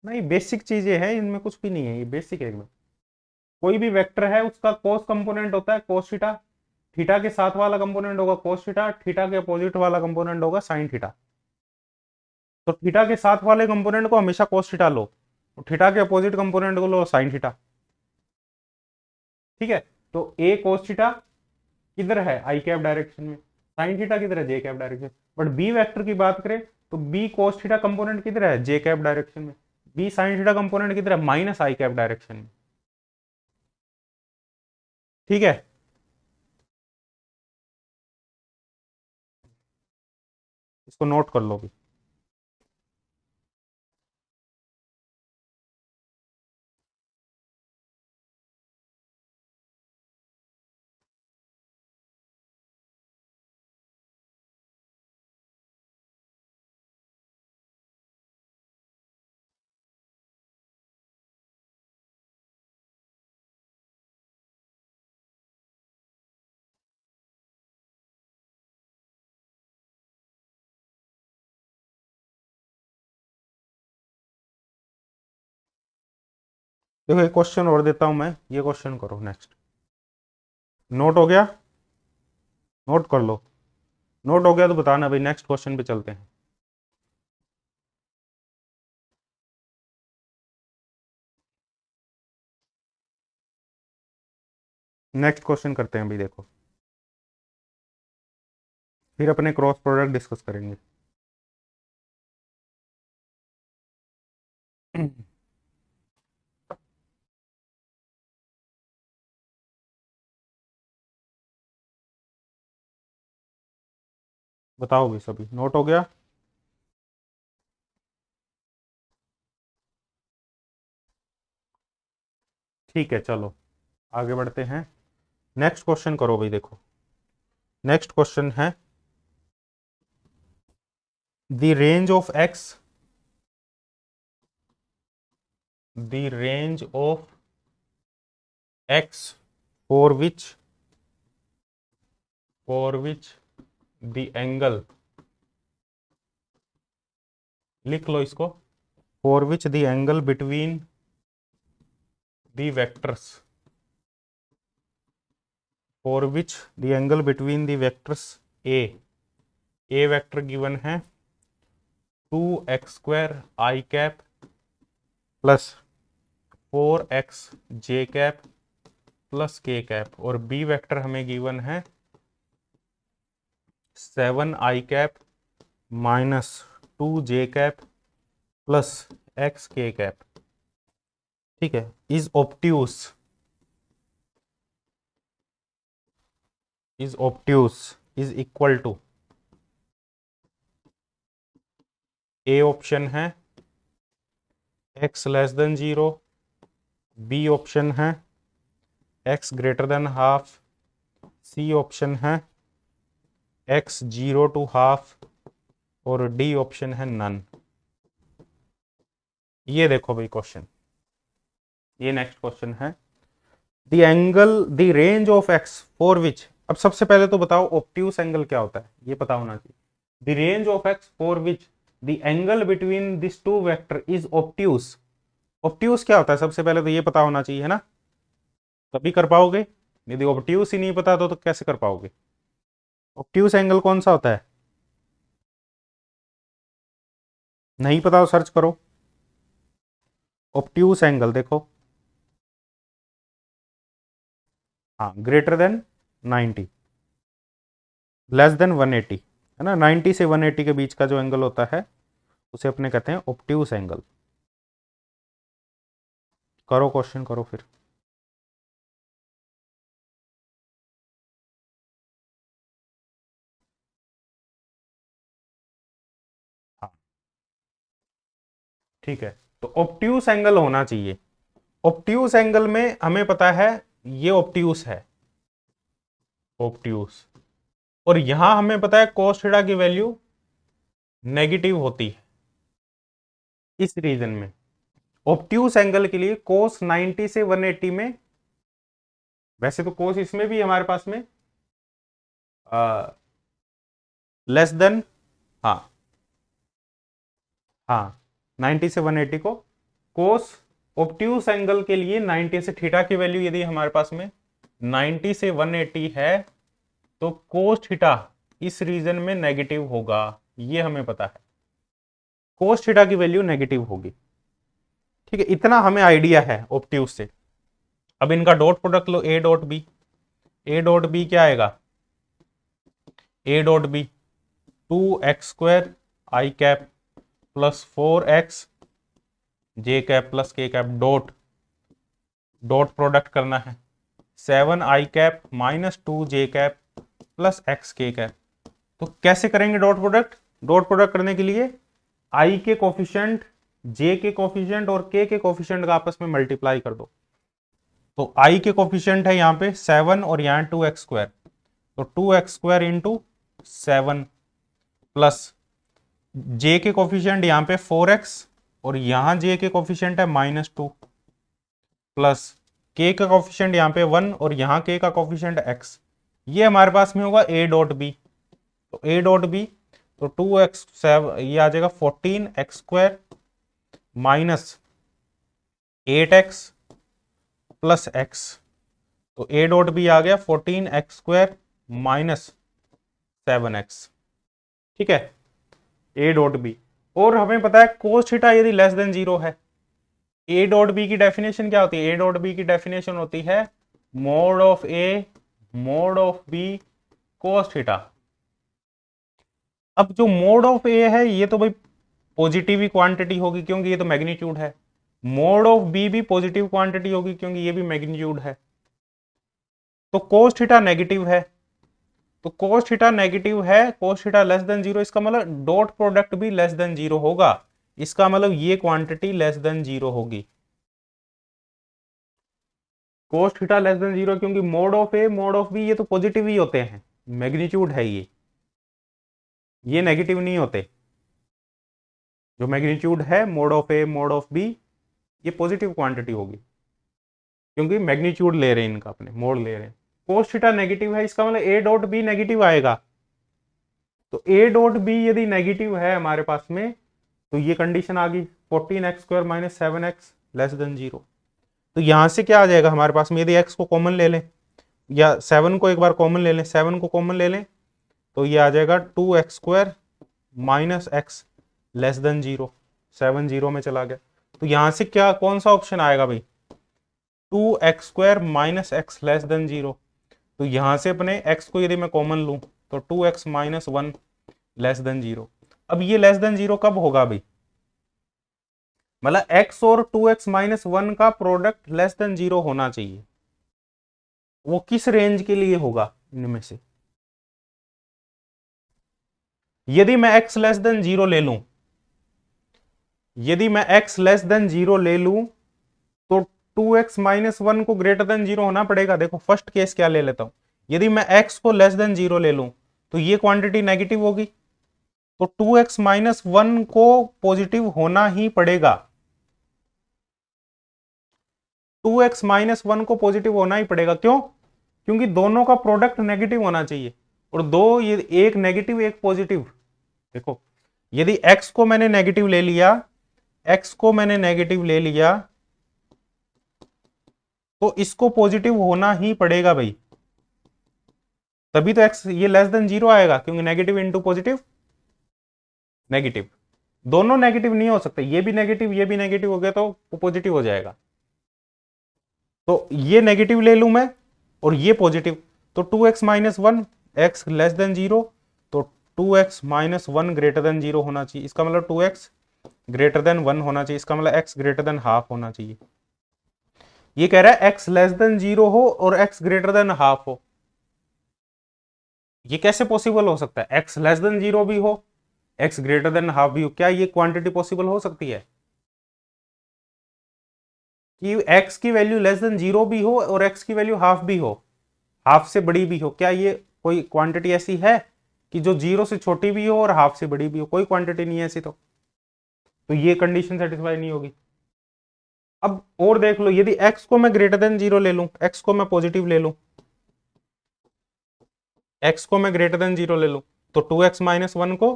नहीं, बेसिक चीजें हैं, इनमें कुछ भी नहीं है, ये बेसिक है एकदम। कोई भी वेक्टर है उसका कोस कंपोनेंट होता है कोस थीटा, थीटा के साथ वाला कंपोनेंट होगा कोस थीटा, थीटा के अपोजिट वाला कंपोनेंट होगा साइन थीटा। तो थीटा के साथ वाले कंपोनेंट को हमेशा कोस थीटा लो, और थीटा के अपोजिट कंपोनेंट को लो साइन थीटा, ठीक है। तो ए कोस थीटा किधर है, आई कैप डायरेक्शन में, साइन थीटा किधर है, J cap direction. But B vector की बात करें तो बी कोस थीटा कंपोनेंट किधर है, जे कैप डायरेक्शन में। बी साइन थीटा कंपोनेंट किधर है, माइनस आई कैप डायरेक्शन में। ठीक है, इसको नोट कर लो भी। देखो एक क्वेश्चन और देता हूं मैं, ये क्वेश्चन करो नेक्स्ट। नोट हो गया, नोट कर लो। नोट हो गया तो बताना भाई, नेक्स्ट क्वेश्चन पे चलते हैं। नेक्स्ट क्वेश्चन करते हैं भाई, देखो फिर अपने क्रॉस प्रोडक्ट डिस्कस करेंगे। बताओ भाई, सभी नोट हो गया। ठीक है, चलो आगे बढ़ते हैं। नेक्स्ट क्वेश्चन करो भाई, देखो नेक्स्ट क्वेश्चन है, the range of x, the range of X for which the angle, लिख लो इसको, for which the angle between the vectors, for which the angle between the vectors A vector given है 2x² I cap plus 4x J cap plus K cap, और B vector हमें given है 7 आई cap minus 2 जे cap plus x K cap. ठीक है, is obtuse is equal to, A option है x less than 0, B option है x greater than half, C option है x 0 to half, और D option है none. ये देखो भाई क्वेश्चन, ये नेक्स्ट क्वेश्चन है, the angle the range of X for which, अब सबसे पहले तो बताओ ऑब्ट्यूस एंगल क्या होता है, ये पता होना चाहिए। The range of X for which the angle between this two vector is obtuse. Obtuse क्या होता है, सबसे पहले तो ये पता होना चाहिए, है ना, तभी कर पाओगे। यदि ऑब्ट्यूस ही नहीं पता तो कैसे कर पाओगे। ऑब्ट्यूस एंगल कौन सा होता है, नहीं पता तो सर्च करो। ऑब्ट्यूस एंगल देखो, हाँ, ग्रेटर देन 90, लेस देन 180, है ना, 90 से 180 के बीच का जो एंगल होता है उसे अपने कहते हैं ऑब्ट्यूस एंगल। करो क्वेश्चन करो फिर। हाँ ठीक है, तो ऑब्ट्यूस एंगल होना चाहिए। ऑब्ट्यूस एंगल में हमें पता है ये ऑब्ट्यूस है, ऑब्ट्यूस, और यहां हमें पता है cos थीटा की वैल्यू नेगेटिव होती है इस रीजन में। ऑब्ट्यूस एंगल के लिए cos 90 से 180 में, वैसे तो cos इसमें भी हमारे पास में लेस देन, हाँ हाँ 90 से 180 को cos, ऑब्ट्यूस एंगल के लिए 90 से थीटा की वैल्यू यदि हमारे पास में 90 से 180 है तो cos थीटा इस रीजन में नेगेटिव होगा, ये हमें पता है, cos थीटा की वैल्यू नेगेटिव होगी। ठीक है, इतना हमें आइडिया है ऑब्ट्यूस से। अब इनका डॉट प्रोडक्ट लो, A dot B, A dot B क्या आएगा, A dot B 2x² I cap plus 4x J cap plus K cap dot dot product करना है 7i cap minus 2j cap plus x K cap. तो कैसे करेंगे dot product? Dot product करने के लिए i के कोफिशिएंट, j के कोफिशिएंट और k के कोफिशिएंट का आपस में मल्टीप्लाई कर दो। तो i के कोफिशिएंट है यहाँ पे 7 और यहाँ 2x², तो 2x² इंटू 7 प्लस j के कोफिशिएंट यहाँ पे 4x और यहाँ j के कोफिशिएंट है -2 प्लस k का कोफिशिएंट यहाँ पे 1 और यहाँ k का कोफिशिएंट x। ये हमारे पास में होगा a डॉट बी। तो a डॉट बी तो 2x7 ये आ जाएगा 14x² minus 8x plus x। तो a डॉट बी आ गया 14x² माइनस 7x। ठीक है, a डॉट बी। और हमें पता है कोस थीटा यदि लेस देन 0 है, a डॉट बी की डेफिनेशन क्या होती है? a डॉट बी की डेफिनेशन होती है mod of a mode of b cos theta. अब जो मोड ऑफ a है ये तो भाई पॉजिटिव ही क्वांटिटी होगी क्योंकि ये तो मैग्नीट्यूड है। मोड ऑफ b भी पॉजिटिव क्वांटिटी होगी क्योंकि ये भी मैग्नीट्यूड है। तो कोस थीटा नेगेटिव है, तो कोस थीटा नेगेटिव है, कोस थीटा लेस देन 0, इसका मतलब डॉट प्रोडक्ट भी लेस देन 0 होगा। इसका मतलब ये क्वांटिटी लेस देन 0 होगी। कोस थीटा लेस देन 0 क्योंकि mod of A mod of B ये तो पॉजिटिव ही होते हैं, मैग्नीट्यूड है ये नेगेटिव नहीं होते। जो मैग्नीट्यूड है mod of A mod of B ये पॉजिटिव क्वांटिटी होगी क्योंकि मैग्नीट्यूड ले रहे हैं इनका, अपने मोड ले रहे हैं। कोस थीटा नेगेटिव है, इसका मतलब ए डॉट बी नेगेटिव आएगा। तो ए डॉट बी यदि नेगेटिव है हमारे पास में तो ये कंडीशन आ गई 14x² minus 7x less than 0। तो यहां से क्या आ जाएगा हमारे पास में? यदि x को कॉमन ले लें या 7 को एक बार कॉमन ले लें, 7 को कॉमन ले लें तो ये आ जाएगा 2x² minus x less than 0। 7 0 में चला गया। तो यहां से क्या कौन सा ऑप्शन आएगा भाई? 2x² minus x less than 0। तो यहां से अपने x को यदि मैं कॉमन लूं तो 2x माइनस 1 लेस देन 0। अब ये लेस देन 0 कब होगा भाई? मतलब x और 2x माइनस 1 का प्रोडक्ट लेस देन 0 होना चाहिए। वो किस रेंज के लिए होगा इनमें से? यदि मैं x लेस देन 0 ले लूं, यदि मैं x लेस देन 0 ले लूं तो 2x माइनस 1 को ग्रेटर देन 0 होना पड़ेगा। देखो फर्स्ट केस क्या ले लेता हूं, यदि मैं x को लेस देन 0 ले लूं तो ये क्वांटिटी नेगेटिव होगी, तो 2x माइनस 1 को पॉजिटिव होना ही पड़ेगा। 2x माइनस 1 को पॉजिटिव होना ही पड़ेगा। क्यों? क्योंकि दोनों का प्रोडक्ट नेगेटिव होना चाहिए और दो ये एक नेगेटिव एक पॉजिटिव। देखो यदि x को मैंने नेगेटिव ले लिया, x को मैंने नेगेटिव ले लिया तो इसको पॉजिटिव होना ही पड़ेगा भाई, तभी तो x ये लेस देन 0 आएगा क्योंकि नेगेटिव इंटू पॉजिटिव नेगेटिव। दोनों नेगेटिव नहीं हो सकते, ये भी नेगेटिव हो गया तो पॉजिटिव हो जाएगा। तो ये नेगेटिव ले लूं मैं और ये पॉजिटिव, तो 2x minus 1 x less than 0, तो 2x माइनस 1 ग्रेटर देन 0 होना चाहिए। इसका मतलब 2x ग्रेटर देन 1 होना चाहिए। इसका मतलब x ग्रेटर देन हाफ होना चाहिए। ये कह रहा है x लेस देन 0 हो और x ग्रेटर देन हाफ हो। ये कैसे पॉसिबल हो सकता है? x लेस देन 0 भी हो, x ग्रेटर देन हाफ भी हो, क्या ये क्वांटिटी पॉसिबल हो सकती है कि x की वैल्यू लेस देन 0 भी हो और x की वैल्यू हाफ भी हो, हाफ से बड़ी भी हो? क्या ये कोई क्वांटिटी ऐसी है कि जो 0 से छोटी भी हो और हाफ से बड़ी भी हो? कोई क्वांटिटी नहीं है ऐसी। तो ये कंडीशन सेटिस्फाई नहीं होगी। अब और देख लो, यदि x को मैं ग्रेटर देन 0 ले लूं, x को मैं पॉजिटिव ले लूं, x को मैं ग्रेटर देन 0 ले लूं तो 2x माइनस 1 को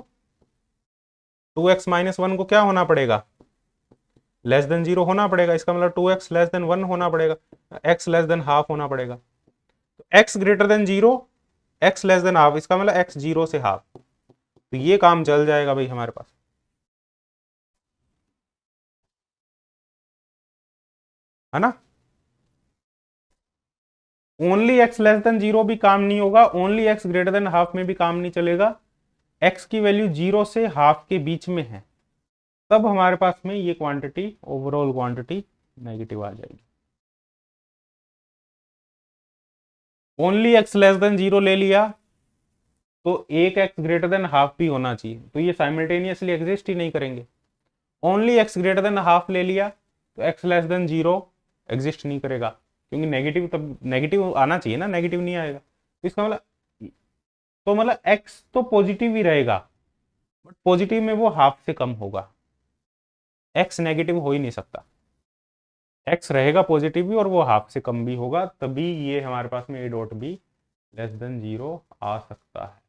2x माइनस 1 को क्या होना पड़ेगा? लेस देन 0 होना पड़ेगा। इसका मतलब 2x लेस देन 1 होना पड़ेगा, x लेस देन हाफ होना पड़ेगा। तो x greater then 0, x less than half, इसका मतलब x 0 से हाफ। तो ये काम चल जाएगा भाई हमारे पास, है ना? Only x less than zero भी काम नहीं होगा, only x greater than half में भी काम नहीं चलेगा, एक्स की वैल्यू जीरो से हाफ के बीच में है, तब हमारे पास में ये क्वांटिटी, ओवरऑल क्वांटिटी नेगेटिव आ जाएगी। Only x less than zero ले लिया तो एक एक्स ग्रेटर देन हाफ भी होना चाहिए, तो ये साइमल्टेनियसली एग्जिस्ट ही नहीं करेंगे। Only x greater than half ले लिया तो x less than zero exist नहीं करेगा, क्योंकि नेगेटिव, तब नेगेटिव आना चाहिए ना, नेगेटिव नहीं आएगा, तो इसका मतलब, तो मतलब एक्स तो पॉजिटिव ही रहेगा, बट पॉजिटिव में वो हाफ से कम होगा, एक्स नेगेटिव हो ही नहीं सकता, एक्स रहेगा पॉजिटिव भी और वो हाफ से कम भी होगा, तभी ये हमारे पास में A dot B less than zero आ सकता है।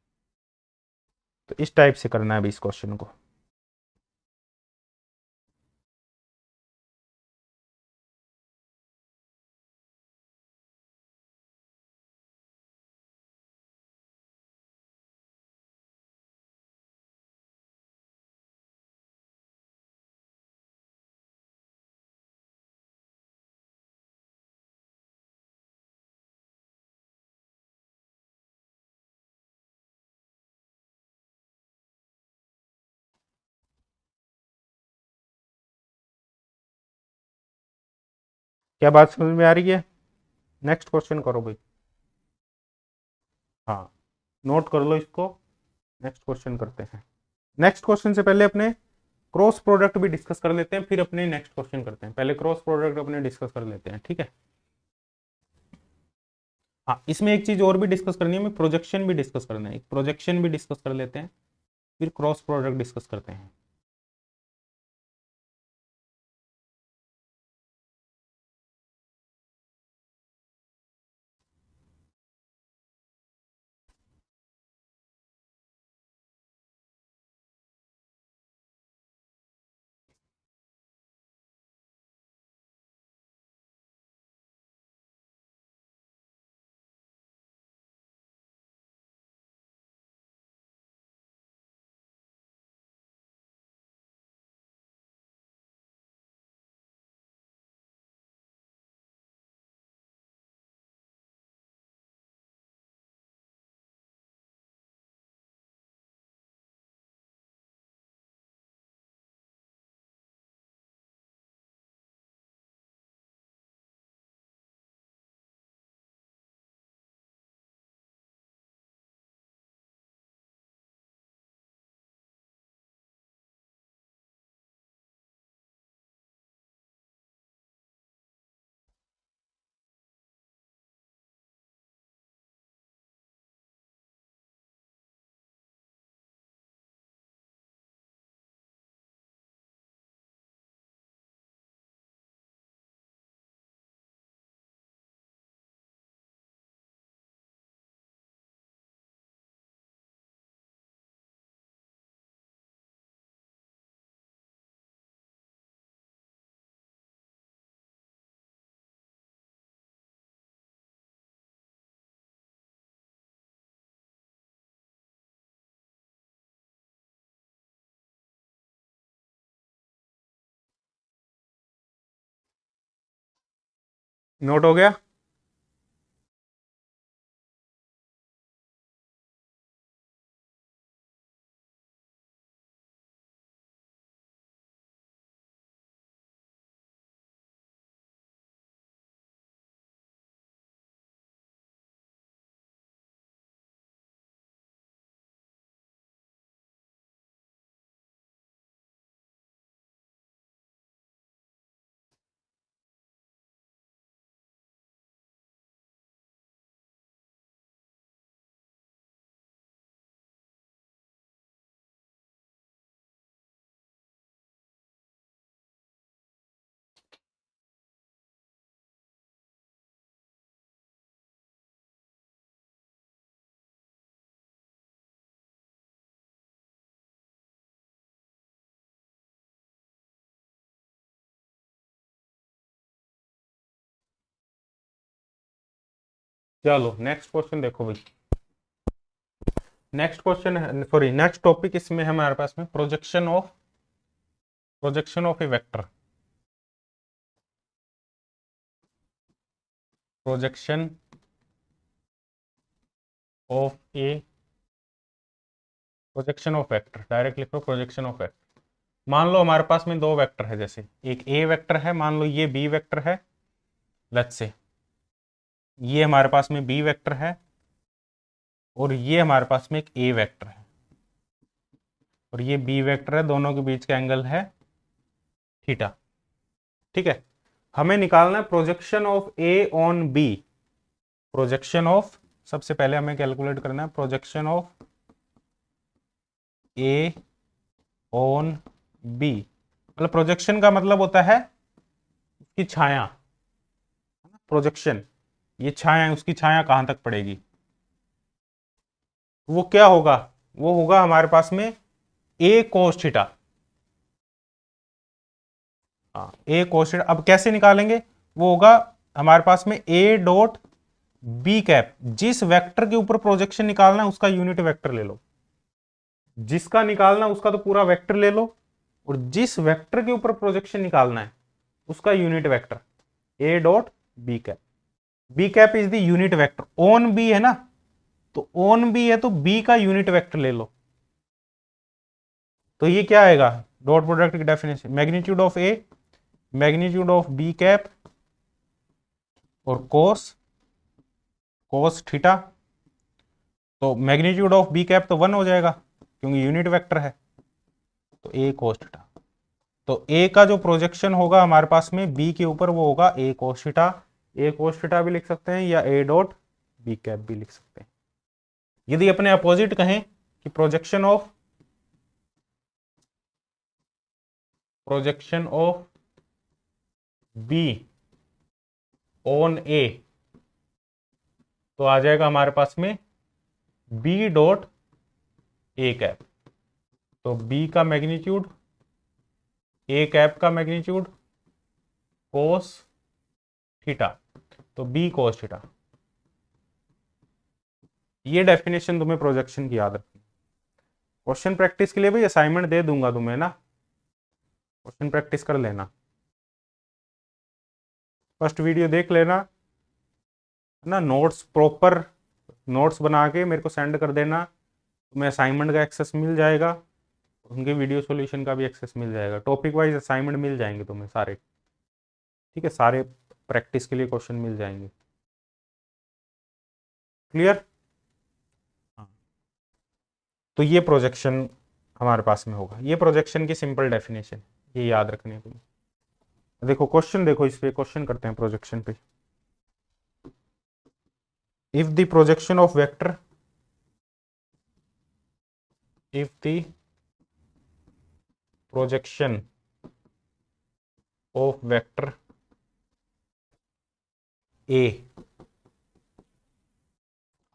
तो इस टाइप से करना है अभी इस क्वेश्चन को। क्या बात समझ में आ रही है? नेक्स्ट क्वेश्चन करो भाई। हाँ, नोट कर लो इसको, नेक्स्ट क्वेश्चन करते हैं। नेक्स्ट क्वेश्चन से पहले अपने क्रॉस प्रोडक्ट भी डिस्कस कर लेते हैं, फिर अपने नेक्स्ट क्वेश्चन करते हैं, पहले क्रॉस प्रोडक्ट अपने डिस्कस कर लेते हैं, ठीक है। हाँ, इसमें एक चीज और भी डिस्कस करनी है, हमें प्रोजेक्शन भी डिस्कस करना है, एक प्रोजेक्शन भी डिस्कस कर लेते हैं, फिर क्रॉस प्रोडक्ट डिस्कस करते हैं। नोट हो गया? चलो नेक्स्ट क्वेश्चन देखो भाई। नेक्स्ट क्वेश्चन है, सॉरी नेक्स्ट टॉपिक इसमें है हमारे पास में projection of A vector, projection of A, projection of vector, direct लिखो प्रोजेक्शन ऑफ वेक्टर। मान लो हमारे पास में दो वेक्टर है, जैसे एक ए वेक्टर है, मान लो ये बी वेक्टर है, लेट्स से ये हमारे पास में बी वेक्टर है और ये हमारे पास में एक ए वेक्टर है और ये बी वेक्टर है, दोनों के बीच का एंगल है थीटा। ठीक है, हमें निकालना है projection of A on B. Projection of, सबसे पहले हमें कैलकुलेट करना है projection of A on B. मतलब प्रोजेक्शन का मतलब होता है उसकी छाया, प्रोजेक्शन, ये छाया है, उसकी छाया कहां तक पड़ेगी। वो क्या होगा, वो होगा हमारे पास में ए कोस थीटा। हाँ, ए कोस थीटा। अब कैसे निकालेंगे, वो होगा हमारे पास में ए डॉट बी कैप। जिस वेक्टर के ऊपर प्रोजेक्शन निकालना है उसका यूनिट वेक्टर ले लो, जिसका निकालना है उसका तो पूरा वेक्टर ले लो, और जिस वेक्टर के ऊपर प्रोजेक्शन निकालना है उसका unit vector A dot B cap. B cap is the unit vector, on B है ना, तो ऑन बी है तो बी का यूनिट वेक्टर ले लो। तो ये क्या आएगा, डॉट प्रोडक्ट की definition, magnitude of A, magnitude of B cap और कोस, कोस थीटा। तो मैग्नीट्यूड ऑफ बी कैप तो 1 हो जाएगा क्योंकि यूनिट वेक्टर है, तो ए कोस थीटा। तो ए का जो प्रोजेक्शन होगा हमारे पास में बी के ऊपर वो होगा ए कोस थीटा। ए कोस थीटा भी लिख सकते हैं या ए डॉट बी कैप भी लिख सकते हैं। यदि अपने अपोजिट कहें कि प्रोजेक्शन ऑफ बी ऑन ए, तो आ जाएगा हमारे पास में बी डॉट ए कैप। तो बी का मैग्नीट्यूड, ए कैप का मैग्नीट्यूड कोस थीटा, तो बी कोस थीटा। ये डेफिनेशन तुम्हें प्रोजेक्शन की याद रखनी। क्वेश्चन प्रैक्टिस के लिए भाई असाइनमेंट दे दूंगा तुम्हें ना, क्वेश्चन प्रैक्टिस कर लेना, फर्स्ट वीडियो देख लेना है ना, नोट्स प्रॉपर नोट्स बना के मेरे को सेंड कर देना, तुम्हें असाइनमेंट का एक्सेस मिल जाएगा, उनके वीडियो सॉल्यूशन का भी एक्सेस मिल जाएगा, टॉपिक वाइज असाइनमेंट मिल जाएंगे तुम्हें सारे। ठीक है, सारे प्रैक्टिस के लिए क्वेश्चन मिल जाएंगे। क्लियर। हाँ, तो ये प्रोजेक्शन हमारे पास में होगा, ये प्रोजेक्शन की सिंपल डेफिनेशन, ये याद रखनी है तुम्हें। देखो क्वेश्चन, देखो इस पे क्वेश्चन करते हैं प्रोजेक्शन पे। If the projection of vector, if the projection of vector A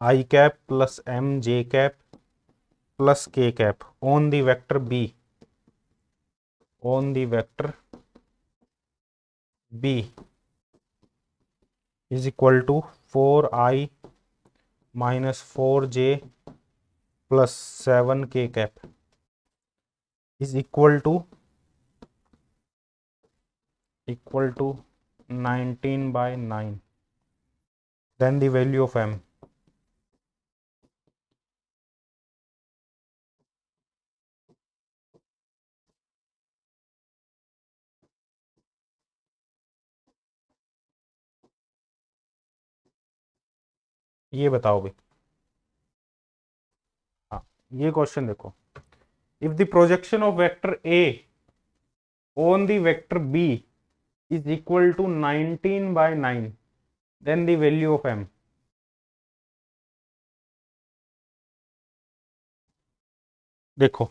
I cap plus m j cap plus k cap on the vector B, on the vector B is equal to 4i minus 4j plus 7k cap is equal to 19 by 9, then the value of m। ये बताओ भाई। हाँ, ये question देखो, if the projection of vector A on the vector B is equal to 19 by 9, then the value of m। देखो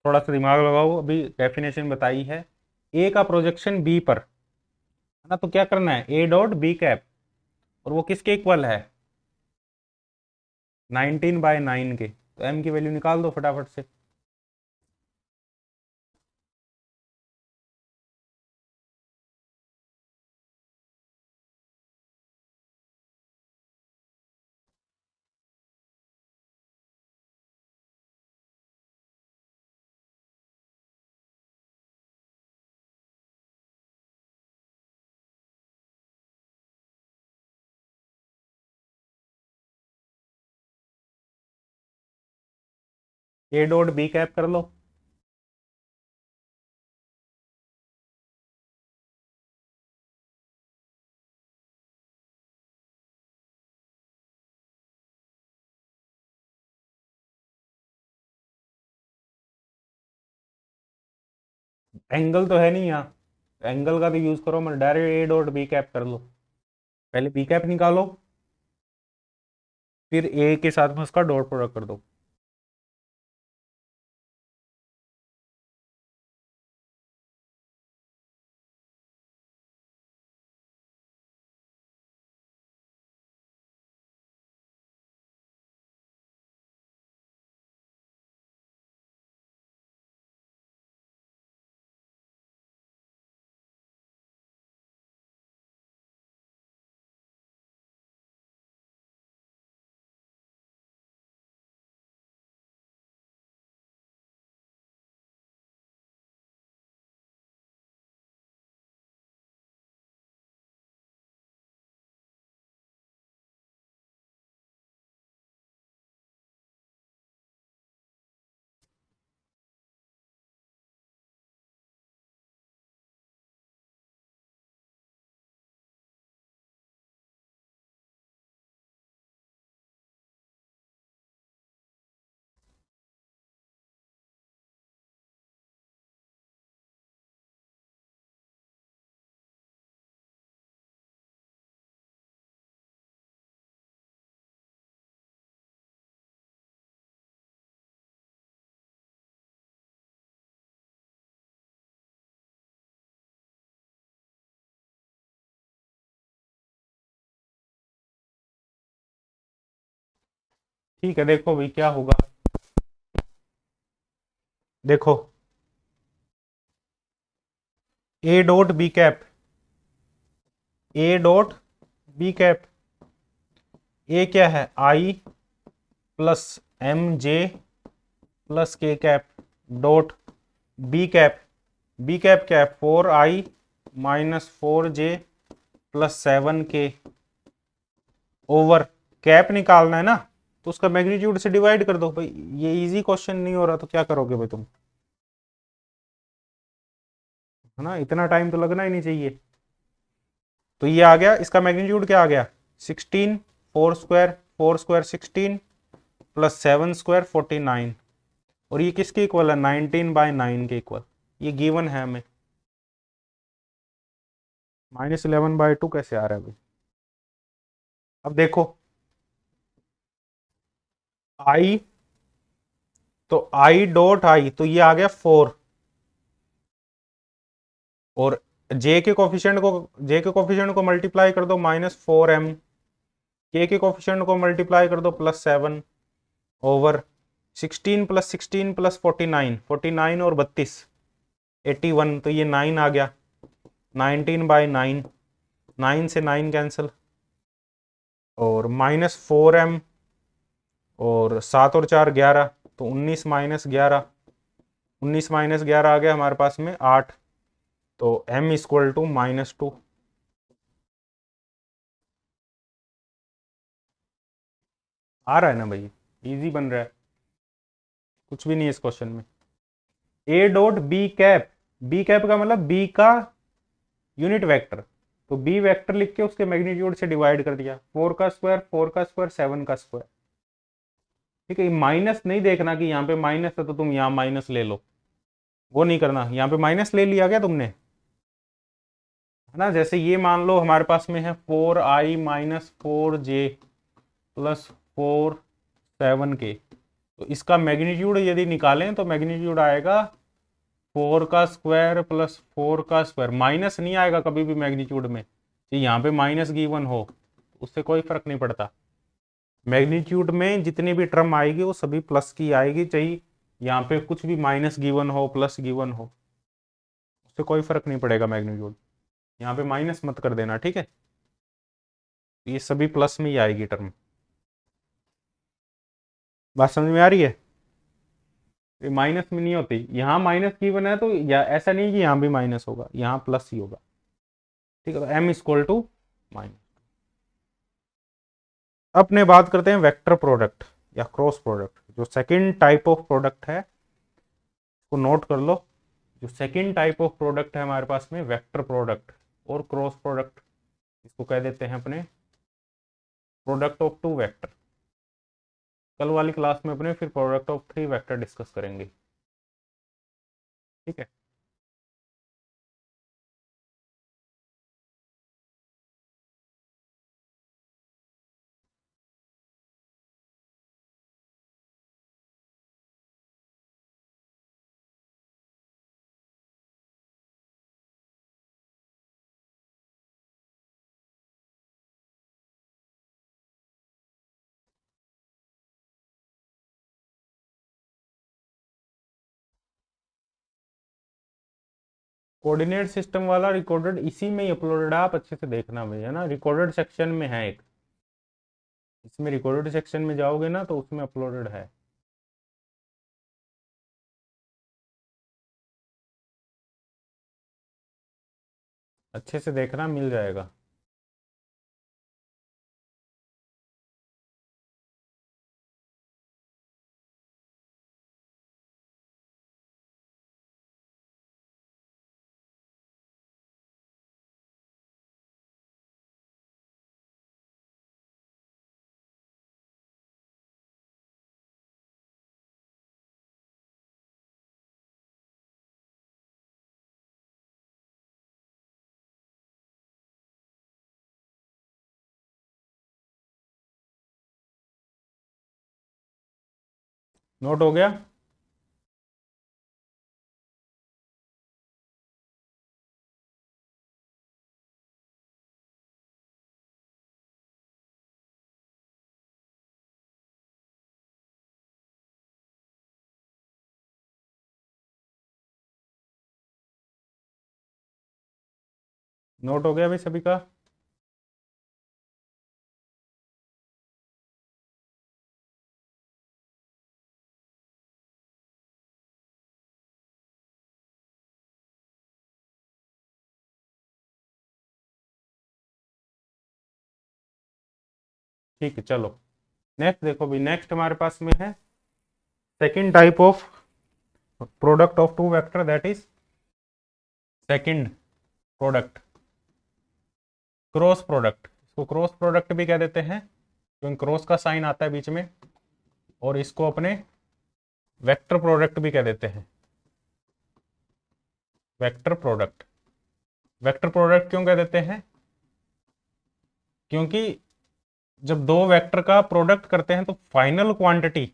थोड़ा सा दिमाग लगाओ, अभी डेफिनेशन बताई है, ए का प्रोजेक्शन बी पर है ना, तो क्या करना है, ए डॉट बी कैप, और वो किसके इक्वल है, 19 बाय 9 के, तो एम की वैल्यू निकाल दो फटाफट से। ए डॉट बी कैप कर लो। एंगल तो है नहीं यहाँ, एंगल का तो यूज करो, मैं direct A dot B cap कर लो। पहले बी कैप निकालो, फिर ए के साथ में उसका डॉट प्रोडक्ट कर दो। ठीक है, देखो भाई क्या होगा। देखो A dot B cap, A dot B cap, A क्या है, I plus M J plus K cap dot B cap, B cap क्या है, 4i minus 4j plus 7k over, cap निकालना है ना, तो उसका मैग्नीट्यूड से डिवाइड कर दो भाई। ये इजी क्वेश्चन नहीं हो रहा तो क्या करोगे भाई तुम, है ना, इतना टाइम तो लगना ही नहीं चाहिए। तो ये आ गया, इसका मैग्नीट्यूड क्या आ गया, 16, 4 स्क्वायर 16 प्लस 7 स्क्वायर 49, और ये किसके इक्वल है, 19/9 के इक्वल, ये गिवन है हमें। -11/2 कैसे आ रहा है भाई। अब देखो आई, तो आई डॉट आई, तो ये आ गया 4, और जे के कोफिशिएंट को मल्टीप्लाई कर दो -4m, के कोफिशिएंट को मल्टीप्लाई कर दो +7 ओवर 16 प्लस 16 प्लस 49, 49 और 32 81, तो ये 9 आ गया, 19/9, 9 से 9 कैंसिल, और -4m, और 7 और 4 11, तो 19 माइनस 11 आ गया हमारे पास में 8, तो m इक्वल टू -2। आ रहा है ना भाई, इजी बन रहा है, कुछ भी नहीं है इस क्वेश्चन में। A dot B cap, B cap का मतलब बी का यूनिट वेक्टर, तो बी वेक्टर लिख के उसके मैग्नीट्यूड से डिवाइड कर दिया, 4 का स्क्वायर 4 का स्क्वायर 7 का स्क्वायर। ठीक है, माइनस नहीं देखना कि यहाँ पे माइनस है तो तुम यहाँ माइनस ले लो, वो नहीं करना, यहाँ पे माइनस ले लिया क्या तुमने, है ना। जैसे ये मान लो हमारे पास में है 4i minus 4j plus 4 7k, तो इसका मैग्नीट्यूड यदि निकालें तो मैग्नीट्यूड आएगा 4 का स्क्वायर प्लस 4 का स्क्वायर, माइनस नहीं आएगा कभी भी मैग्नीट्यूड में, तो यहाँ पे माइनस गिवन हो उससे कोई फर्क नहीं पड़ता। मैग्नीट्यूड में जितनी भी टर्म आएगी वो सभी प्लस की आएगी, चाहे यहाँ पे कुछ भी माइनस गिवन हो प्लस गिवन हो, उससे कोई फर्क नहीं पड़ेगा मैग्नीट्यूड, यहाँ पे माइनस मत कर देना, ठीक है। ये सभी प्लस में ही आएगी टर्म, बात समझ में आ रही है। ये माइनस में नहीं होती, यहाँ माइनस गिवन है तो या ऐसा नहीं कि यहाँ भी माइनस होगा, यहाँ प्लस ही होगा, ठीक है। तो m इक्वल टू माइनस। अपने बात करते हैं वेक्टर प्रोडक्ट या क्रॉस प्रोडक्ट। जो सेकंड टाइप ऑफ प्रोडक्ट है उसको नोट कर लो। जो सेकंड टाइप ऑफ प्रोडक्ट है हमारे पास में वेक्टर प्रोडक्ट और क्रॉस प्रोडक्ट, इसको कह देते हैं अपने प्रोडक्ट ऑफ टू वेक्टर। कल वाली क्लास में अपने फिर product of three vector discuss करेंगे, ठीक है। कोऑर्डिनेट सिस्टम वाला रिकॉर्डेड इसी में ही अपलोडेड है, आप अच्छे से देखना भैया ना, रिकॉर्डेड सेक्शन में है एक, इसमें रिकॉर्डेड सेक्शन में जाओगे ना तो उसमें अपलोडेड है। अच्छे से देखना, मिल जाएगा। नोट हो गया? नोट हो गया भाई सभी का? ठीक है, चलो नेक्स्ट देखो भाई। नेक्स्ट हमारे पास में है second type of product of two vector, that is second product cross product. इसको क्रॉस प्रोडक्ट भी कह देते हैं क्योंकि क्रॉस का साइन आता है बीच में, और इसको अपने वेक्टर प्रोडक्ट भी कह देते हैं। वेक्टर प्रोडक्ट, वेक्टर प्रोडक्ट क्यों कह देते हैं? क्योंकि जब दो वेक्टर का प्रोडक्ट करते हैं तो फाइनल क्वांटिटी,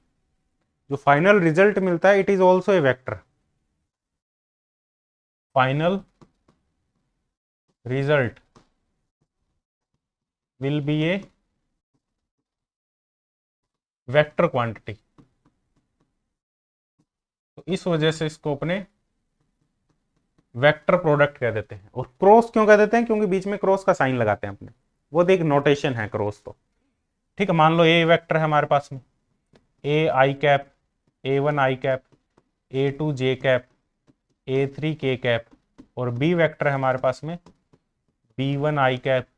जो फाइनल रिजल्ट मिलता है, it is also a vector. Final result will be A vector quantity. तो इस वजह से इसको अपने वेक्टर प्रोडक्ट कह देते हैं। और क्रॉस क्यों कह देते हैं? क्योंकि बीच में क्रॉस का साइन लगाते हैं अपने, वो देख नोटेशन है क्रॉस। तो ठीक है, मान लो ए वेक्टर है हमारे पास में, A I cap, A one I cap, A two J cap, A three K cap, और बी वेक्टर है हमारे पास में B one I cap,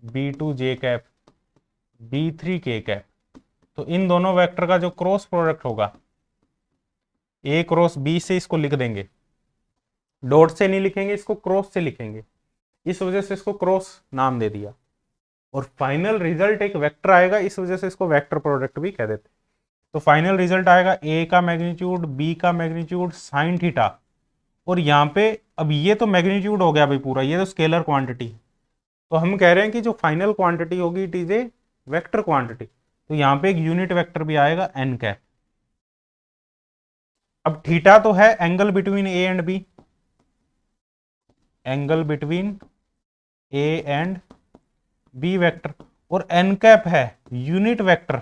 B two J cap, B three K cap. तो इन दोनों वेक्टर का जो क्रॉस प्रोडक्ट होगा, ए क्रॉस बी से इसको लिख देंगे, डॉट से नहीं लिखेंगे, इसको क्रॉस से लिखेंगे, इस वजह से इसको क्रॉस नाम दे दिया। और फाइनल रिजल्ट एक वेक्टर आएगा, इस वजह से इसको वेक्टर प्रोडक्ट भी कह देते। तो फाइनल रिजल्ट आएगा ए का मैग्नीट्यूड, बी का मैग्नीट्यूड साइन थीटा, और यहाँ पे अब ये तो मैग्नीट्यूड हो गया भाई पूरा, ये तो स्केलर क्वांटिटी। तो हम कह रहे हैं कि जो फाइनल क्वांटिटी होगी it is A vector quantity. तो यहाँ पे एक यूनिट वेक्टर भी आएगा एन कैप। अब थीटा तो है angle between A and B, angle between A and B vector, और एन कैप है unit vector,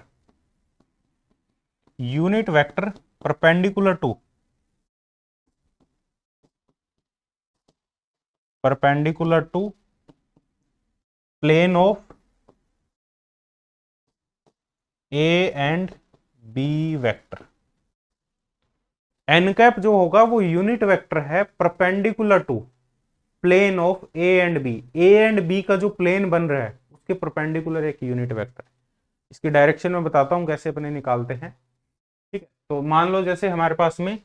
unit vector perpendicular to, perpendicular to plane of A and B vector. N cap जो होगा वो unit vector है perpendicular to plane of A and B. A and B का जो plane बन रहा है उसके परपेंडिकुलर एक यूनिट वेक्टर। इसकी डायरेक्शन में बताता हूं कैसे अपने निकालते हैं। तो मान लो जैसे हमारे पास में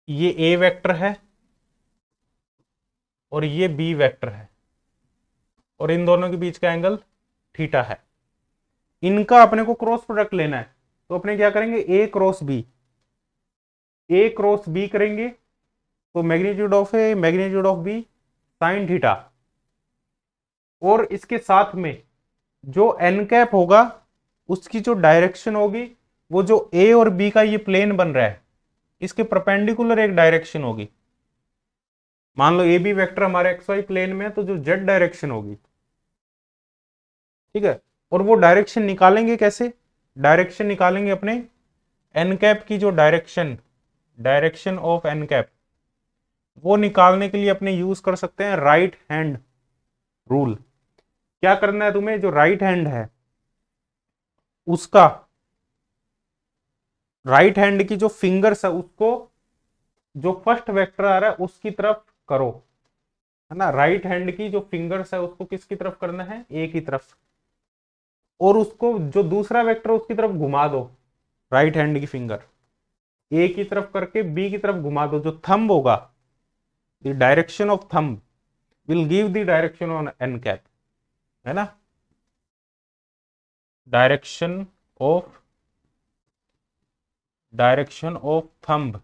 ये ए वेक्टर है और ये बी वेक्टर है और इन दोनों के बीच का एंगल थीटा है। इनका अपने को क्रॉस प्रोडक्ट लेना है, तो अपने क्या करेंगे, ए क्रॉस बी करेंगे, तो magnitude of A magnitude of B sine theta, और इसके साथ में जो एन कैप होगा उसकी जो डायरेक्शन होगी वो जो ए और बी का ये प्लेन बन रहा है इसके परपेंडिकुलर एक डायरेक्शन होगी। मान लो ए बी वेक्टर हमारे एक्स वाई प्लेन में है, तो जो जेड डायरेक्शन होगी, ठीक है, और वो डायरेक्शन निकालेंगे कैसे, डायरेक्शन निकालेंगे अपने एन कैप की जो डायरेक्शन ऑफ एन कैप, वो निकालने के लिए अपने यूज कर सकते हैं राइट हैंड रूल। क्या करना है तुम्हें, जो राइट हैंड है उसका, राइट हैंड की जो फिंगर्स है उसको जो फर्स्ट वेक्टर आ रहा है उसकी तरफ करो, है ना। राइट हैंड की जो फिंगर्स है उसको किसकी तरफ करना है, ए की तरफ, और उसको जो दूसरा वेक्टर उसकी तरफ घुमा दो, राइट हैंड की फिंगर ए की तरफ करके बी की तरफ घुमा दो। जो थंब होगा, the direction of thumb will give the direction on an cap, है ना। Direction of thumb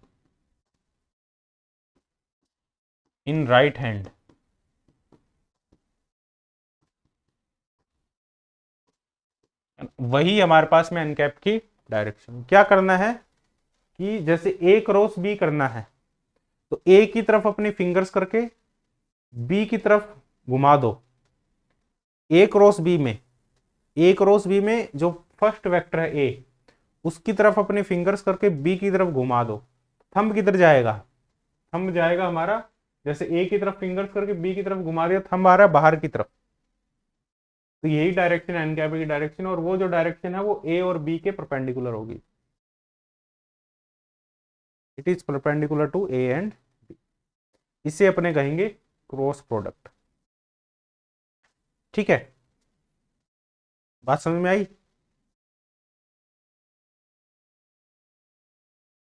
in right hand, वही हमारे पास में एन कैप की डायरेक्शन। क्या करना है कि जैसे ए क्रॉस बी करना है, तो ए की तरफ अपनी फिंगर्स करके बी की तरफ घुमा दो। ए क्रॉस बी में जो फर्स्ट वेक्टर है ए, उसकी तरफ अपने फिंगर्स करके बी की तरफ घुमा दो। थंब किधर जाएगा, थंब जाएगा हमारा, जैसे ए की तरफ फिंगर्स करके बी की तरफ घुमा दिया, थंब आ रहा है बाहर की तरफ, तो यही डायरेक्शन एन कैप की डायरेक्शन, और वो जो डायरेक्शन है वो ए और बी के परपेंडिकुलर होगी। It is perpendicular to A and B. इसे अपने कहेंगे क्रॉस प्रोडक्ट। ठीक है, बात समझ में आई।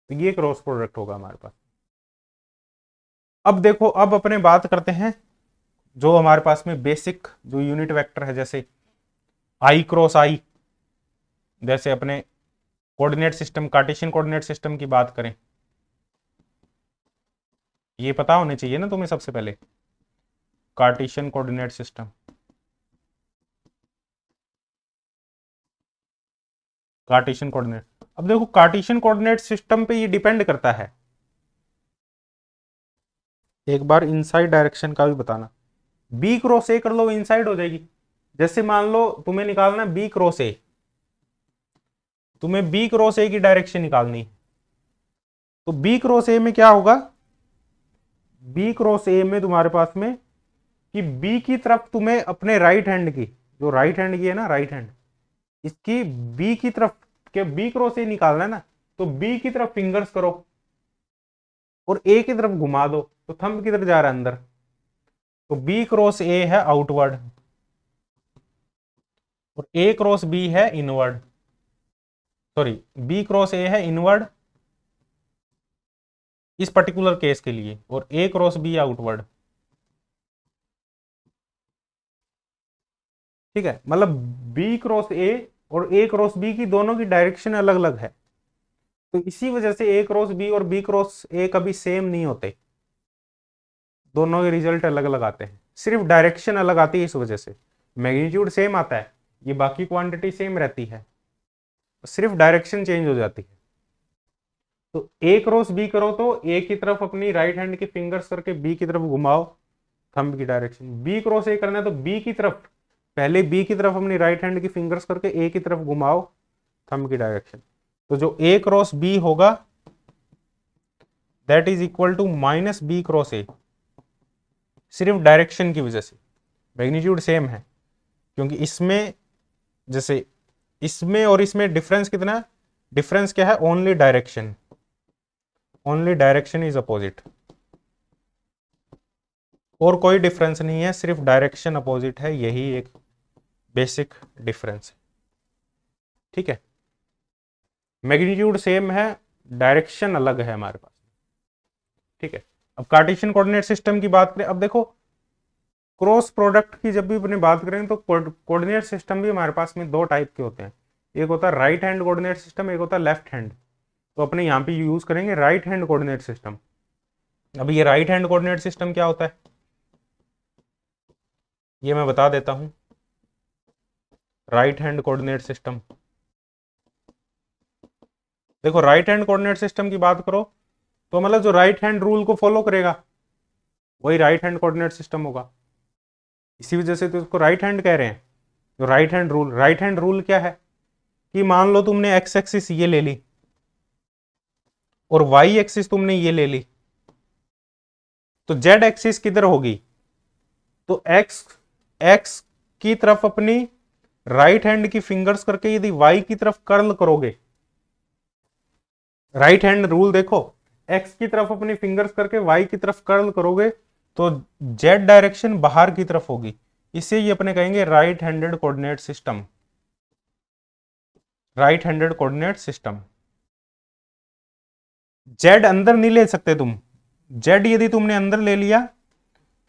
तो ये क्रॉस प्रोडक्ट होगा हमारे पास। अब देखो, अब अपने बात करते हैं जो हमारे पास में बेसिक जो यूनिट वेक्टर है, जैसे आई क्रॉस आई, जैसे अपने coordinate system, Cartesian coordinate system की बात करें, ये पता होने चाहिए ना तुम्हें सबसे पहले, Cartesian coordinate system. Cartesian coordinate, अब देखो कार्टेशियन कोऑर्डिनेट सिस्टम पे ये डिपेंड करता है। एक बार इनसाइड डायरेक्शन का भी बताना, बी क्रॉस ए कर लो, इनसाइड हो जाएगी। जैसे मान लो तुम्हें निकालना बी क्रॉस ए, तुम्हें बी क्रॉस ए की डायरेक्शन निकालनी, तो बी क्रॉस ए में क्या होगा, बी क्रॉस ए में तुम्हारे पास में कि बी की तरफ तुम्हें अपने राइट हैंड की, जो राइट हैंड की है ना, राइट हैंड, इसकी बी की तरफ के बी क्रॉस ए निकालना है ना, तो बी की तरफ फिंगर्स करो और ए की तरफ घुमा दो, तो थंब किधर जा रहा है, अंदर, तो बी क्रॉस ए है आउटवर्ड और ए क्रॉस बी है inward, sorry B cross A है इनवर्ड इस पर्टिकुलर केस के लिए, और ए क्रॉस बी आउटवर्ड। ठीक है, मतलब बी क्रॉस ए और ए क्रॉस बी की दोनों की डायरेक्शन अलग अलग है, तो इसी वजह से ए क्रॉस बी और बी क्रॉस ए कभी सेम नहीं होते, दोनों के रिजल्ट अलग अलग आते हैं, सिर्फ डायरेक्शन अलग आती है इस वजह से। मैग्नीट्यूड सेम आता है, ये बाकी क्वांटिटी सेम रहती है, सिर्फ डायरेक्शन चेंज हो जाती है। तो ए क्रॉस बी करो तो ए की तरफ अपनी राइट हैंड की फिंगर्स करके बी की तरफ घुमाओ, थंब की डायरेक्शन। बी क्रॉस ए करना है तो बी की तरफ, पहले बी की तरफ अपनी राइट हैंड की फिंगर्स करके ए की तरफ घुमाओ, थंब की डायरेक्शन। तो जो ए क्रॉस बी होगा that is equal to minus B cross A, सिर्फ डायरेक्शन की वजह से। मैग्नीट्यूड सेम है, क्योंकि इसमें, जैसे इसमें और इसमें डिफरेंस कितना, डिफरेंस क्या है, only direction, only direction is opposite, और कोई डिफरेंस नहीं है, सिर्फ डायरेक्शन अपोजिट है, यही एक बेसिक डिफरेंस है। ठीक है, मैग्नीट्यूड सेम है, डायरेक्शन अलग है हमारे पास। ठीक है, अब कार्टेशियन कोऑर्डिनेट सिस्टम की बात करें, अब देखो क्रॉस प्रोडक्ट की जब भी अपने बात करें तो कोऑर्डिनेट सिस्टम भी हमारे पास में दो टाइप के होते हैं, एक होता है राइट हैंड कोऑर्डिनेट सिस्टम, एक होता है लेफ्ट हैंड। तो अपने यहाँ पे यूज करेंगे राइट हैंड कोऑर्डिनेट सिस्टम। अब ये राइट हैंड कोऑर्डिनेट सिस्टम क्या होता है ये मैं बता देता हूं। राइट हैंड कोऑर्डिनेट सिस्टम, देखो राइट हैंड कोऑर्डिनेट सिस्टम की बात करो तो मतलब जो राइट हैंड रूल को फॉलो करेगा वही राइट हैंड कोऑर्डिनेट सिस्टम होगा। इसी वजह से तो इसको राइट हैंड कह रहे हैं। जो राइट हैंड रूल क्या है कि मान लो तुमने एक्स एक्सिस ये ले ली और वाई एक्सिस तुमने ये ले ली, तो जेड एक्सिस किधर होगी, तो एक्स एक्स की तरफ अपनी राइट हैंड की फिंगर्स करके यदि वाई की तरफ कर्ल करोगे, राइट हैंड रूल देखो, एक्स की तरफ अपनी फिंगर्स करके वाई की तरफ कर्ल करोगे तो जेड डायरेक्शन बाहर की तरफ होगी। इसे ये अपने कहेंगे right handed coordinate system. Right handed coordinate system. Z अंदर नहीं ले सकते तुम, जेड यदि तुमने अंदर ले लिया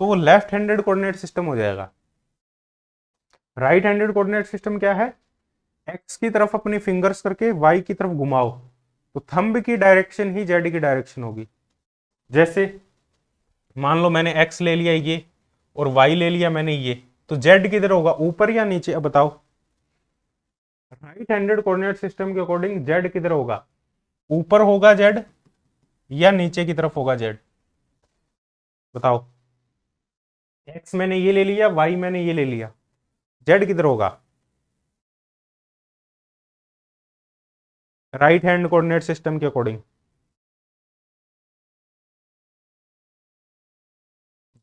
तो वो लेफ्ट हैंडेड कोऑर्डिनेट सिस्टम हो जाएगा। राइट हैंडेड कोऑर्डिनेट सिस्टम क्या है, एक्स की तरफ अपनी फिंगर्स करके वाई की तरफ घुमाओ तो थंब की डायरेक्शन ही जेड की डायरेक्शन होगी। जैसे मान लो मैंने एक्स ले लिया ये और वाई ले लिया मैंने ये, तो जेड किधर होगा, ऊपर या नीचे, अब बताओ। राइट हैंडेड कोऑर्डिनेट सिस्टम के अकॉर्डिंग जेड किधर होगा, ऊपर होगा जेड या नीचे की तरफ होगा जेड, बताओ। एक्स मैंने ये ले लिया, वाई मैंने ये ले लिया, जेड किधर होगा, राइट हैंड कोऑर्डिनेट सिस्टम के अकॉर्डिंग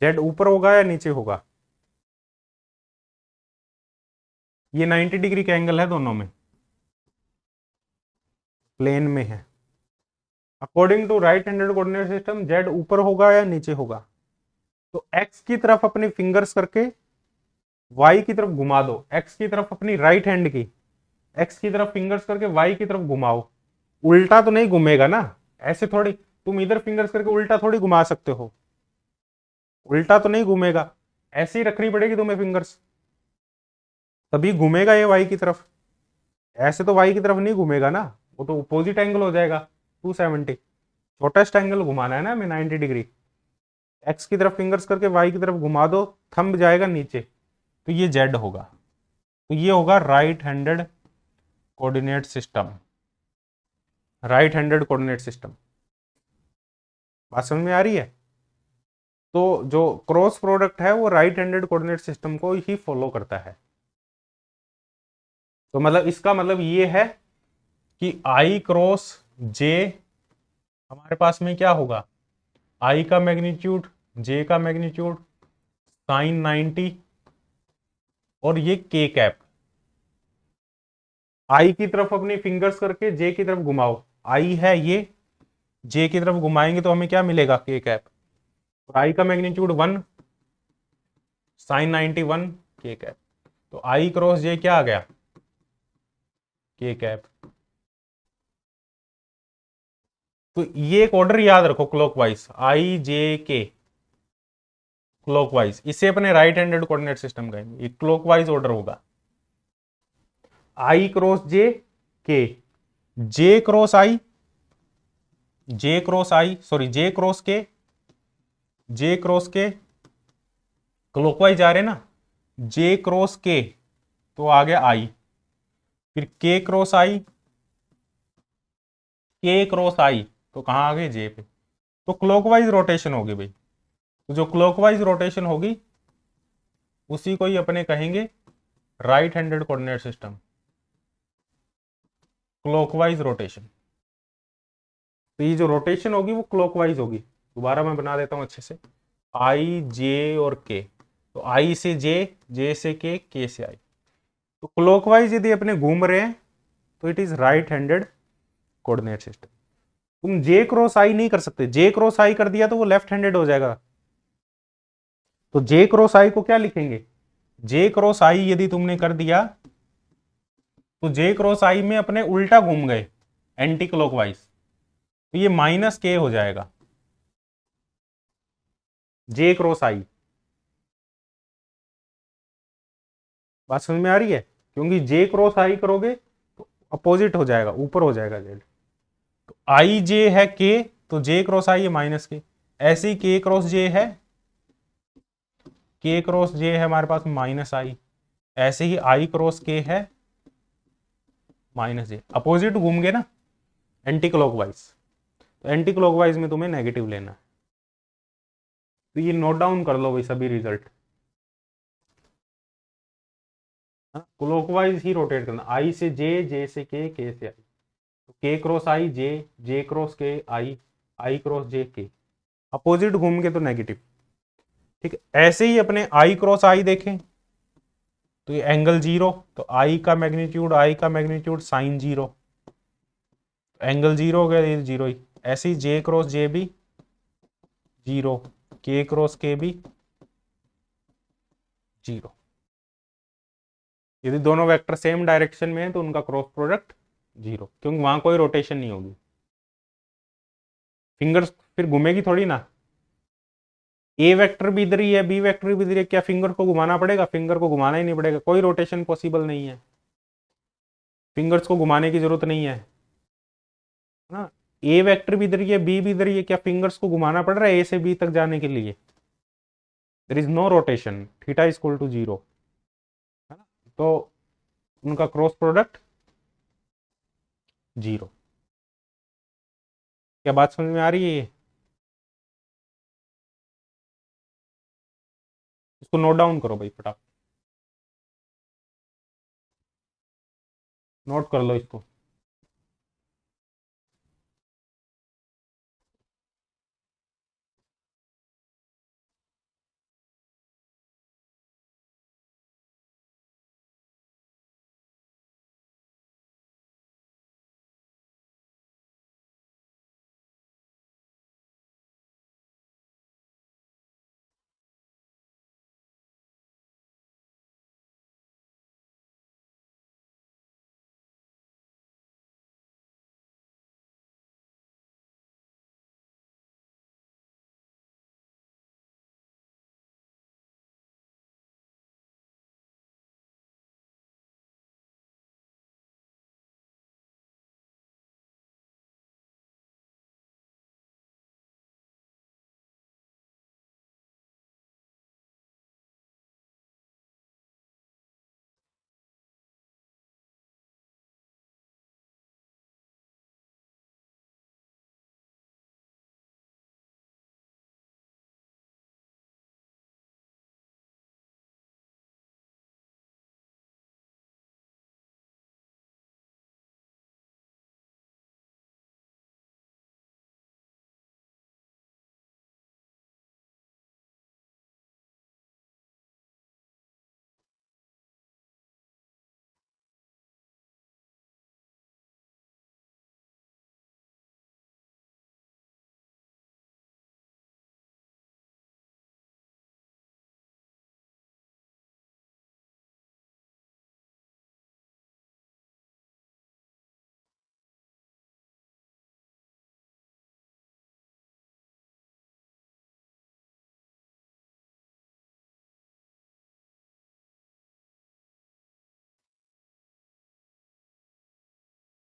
जेड ऊपर होगा या नीचे होगा। ये 90 डिग्री का एंगल है, दोनों में प्लेन में है। According to right handed coordinate system Z ऊपर होगा या नीचे होगा। तो एक्स की तरफ अपनी फिंगर्स करके वाई की तरफ घुमा दो, एक्स की तरफ अपनी राइट हैंड की एक्स की तरफ फिंगर्स करके वाई की तरफ घुमाओ, उल्टा तो नहीं घूमेगा ना, ऐसे थोड़ी तुम इधर फिंगर्स करके उल्टा थोड़ी घुमा सकते हो, उल्टा तो नहीं घूमेगा, ऐसे ही रखनी पड़ेगी तुम्हें फिंगर्स, तभी घूमेगा ये वाई की तरफ। ऐसे तो वाई की तरफ नहीं घूमेगा ना, वो तो अपोजिट एंगल हो जाएगा 270। छोटेस्ट एंगल घुमाना है ना हमें 90 डिग्री। एक्स की तरफ फिंगर्स करके वाई की तरफ घुमा दो, थंब जाएगा नीचे, तो ये जेड होगा। तो ये होगा right handed coordinate system. Right handed coordinate system, बात समझ में आ रही है। तो जो क्रॉस प्रोडक्ट है वो राइट हैंडेड कोऑर्डिनेट सिस्टम को ही फॉलो करता है। तो मतलब इसका मतलब ये है कि आई क्रॉस जे हमारे पास में क्या होगा, आई का मैग्नीट्यूड, जे का मैग्नीट्यूड साइन 90 और ये के कैप। आई की तरफ अपनी फिंगर्स करके जे की तरफ घुमाओ, आई है ये, जे की तरफ घुमाएंगे तो हमें क्या मिलेगा, के कैप। आई का मैग्नीट्यूड 1 साइन 91 के कैप। तो आई क्रॉस जे क्या आ गया, के कैप। तो ये एक ऑर्डर याद रखो क्लॉकवाइज, आई जे के क्लॉकवाइज, इसे अपने राइट हैंडेड कोऑर्डिनेट सिस्टम कहेंगे, ये क्लॉकवाइज ऑर्डर होगा। आई cross J K, J cross I, J cross I sorry J cross K, J cross के क्लॉकवाइज आ रहे ना, जे क्रॉस के तो आ गया आई, फिर के क्रॉस आई, के क्रॉस आई तो कहां आ गए, जे पे। तो क्लॉकवाइज रोटेशन होगी भाई, तो जो क्लॉकवाइज रोटेशन होगी उसी को ही अपने कहेंगे right handed coordinate system, clockwise rotation. तो ये जो रोटेशन होगी वो क्लॉकवाइज होगी। दोबारा मैं बना देता हूं अच्छे से, आई जे और के, तो आई से जे से के से आई। तो क्लॉकवाइज यदि अपने घूम रहे हैं तो it is right handed coordinate system. तुम जे क्रॉस आई नहीं कर सकते, जे क्रॉस आई कर दिया तो वो लेफ्ट हैंडेड हो जाएगा। तो जे क्रॉस आई को क्या लिखेंगे, जे क्रॉस आई यदि तुमने कर दिया तो जे क्रॉस आई में अपने उल्टा घूम गए, एंटी क्लॉकवाइज, तो ये माइनस के हो जाएगा जे क्रॉस आई। बात समझ में आ रही है? क्योंकि जे क्रॉस आई करोगे तो अपोजिट हो जाएगा, ऊपर हो जाएगा जेड। तो आई जे है के, तो जे क्रॉस आई है माइनस के। ऐसे ही के क्रॉस जे है, के क्रॉस जे है हमारे पास माइनस आई। ऐसे ही आई क्रॉस के है माइनस जे। अपोजिट घूम गए ना, एंटी क्लॉकवाइज। तो एंटी क्लॉकवाइज में तुम्हें नेगेटिव लेना है। तो ये नोट डाउन कर लो भाई सभी रिजल्ट, क्लॉकवाइज ही रोटेट करना। आई से जे से के से आई। तो के क्रॉस आई जे क्रॉस के आई क्रॉस जे के। अपोजिट घूम के तो नेगेटिव। ठीक है, ऐसे ही अपने आई क्रॉस आई देखें तो ये एंगल जीरो, तो आई का magnitude sine zero, angle zero हो गया, ये जीरो ही। ऐसे ही जे क्रॉस जे भी जीरो, के क्रॉस के भी जीरो। यदि दोनों वेक्टर सेम डायरेक्शन में है तो उनका क्रॉस प्रोडक्ट जीरो, क्योंकि वहां कोई रोटेशन नहीं होगी। फिंगर्स फिर घूमेगी थोड़ी ना। ए वेक्टर भी इधर ही है, बी वेक्टर भी इधर है, क्या फिंगर को घुमाना पड़ेगा? फिंगर को घुमाना ही नहीं पड़ेगा, कोई रोटेशन पॉसिबल नहीं है, फिंगर्स को घुमाने की जरूरत नहीं है ना। ए वेक्टर भी इधर ही है, बी भी इधर ही है, क्या फिंगर्स को घुमाना पड़ रहा है ए से बी तक जाने के लिए? There is no rotation, theta is equal to zero, है ना। तो उनका क्रॉस प्रोडक्ट जीरो। क्या बात समझ में आ रही है ये? इसको नोट डाउन करो भाई फटाफट, नोट कर लो इसको।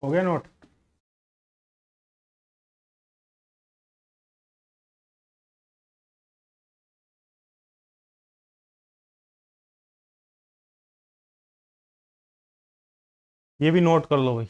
हो गया नोट? ये भी नोट कर लो भाई।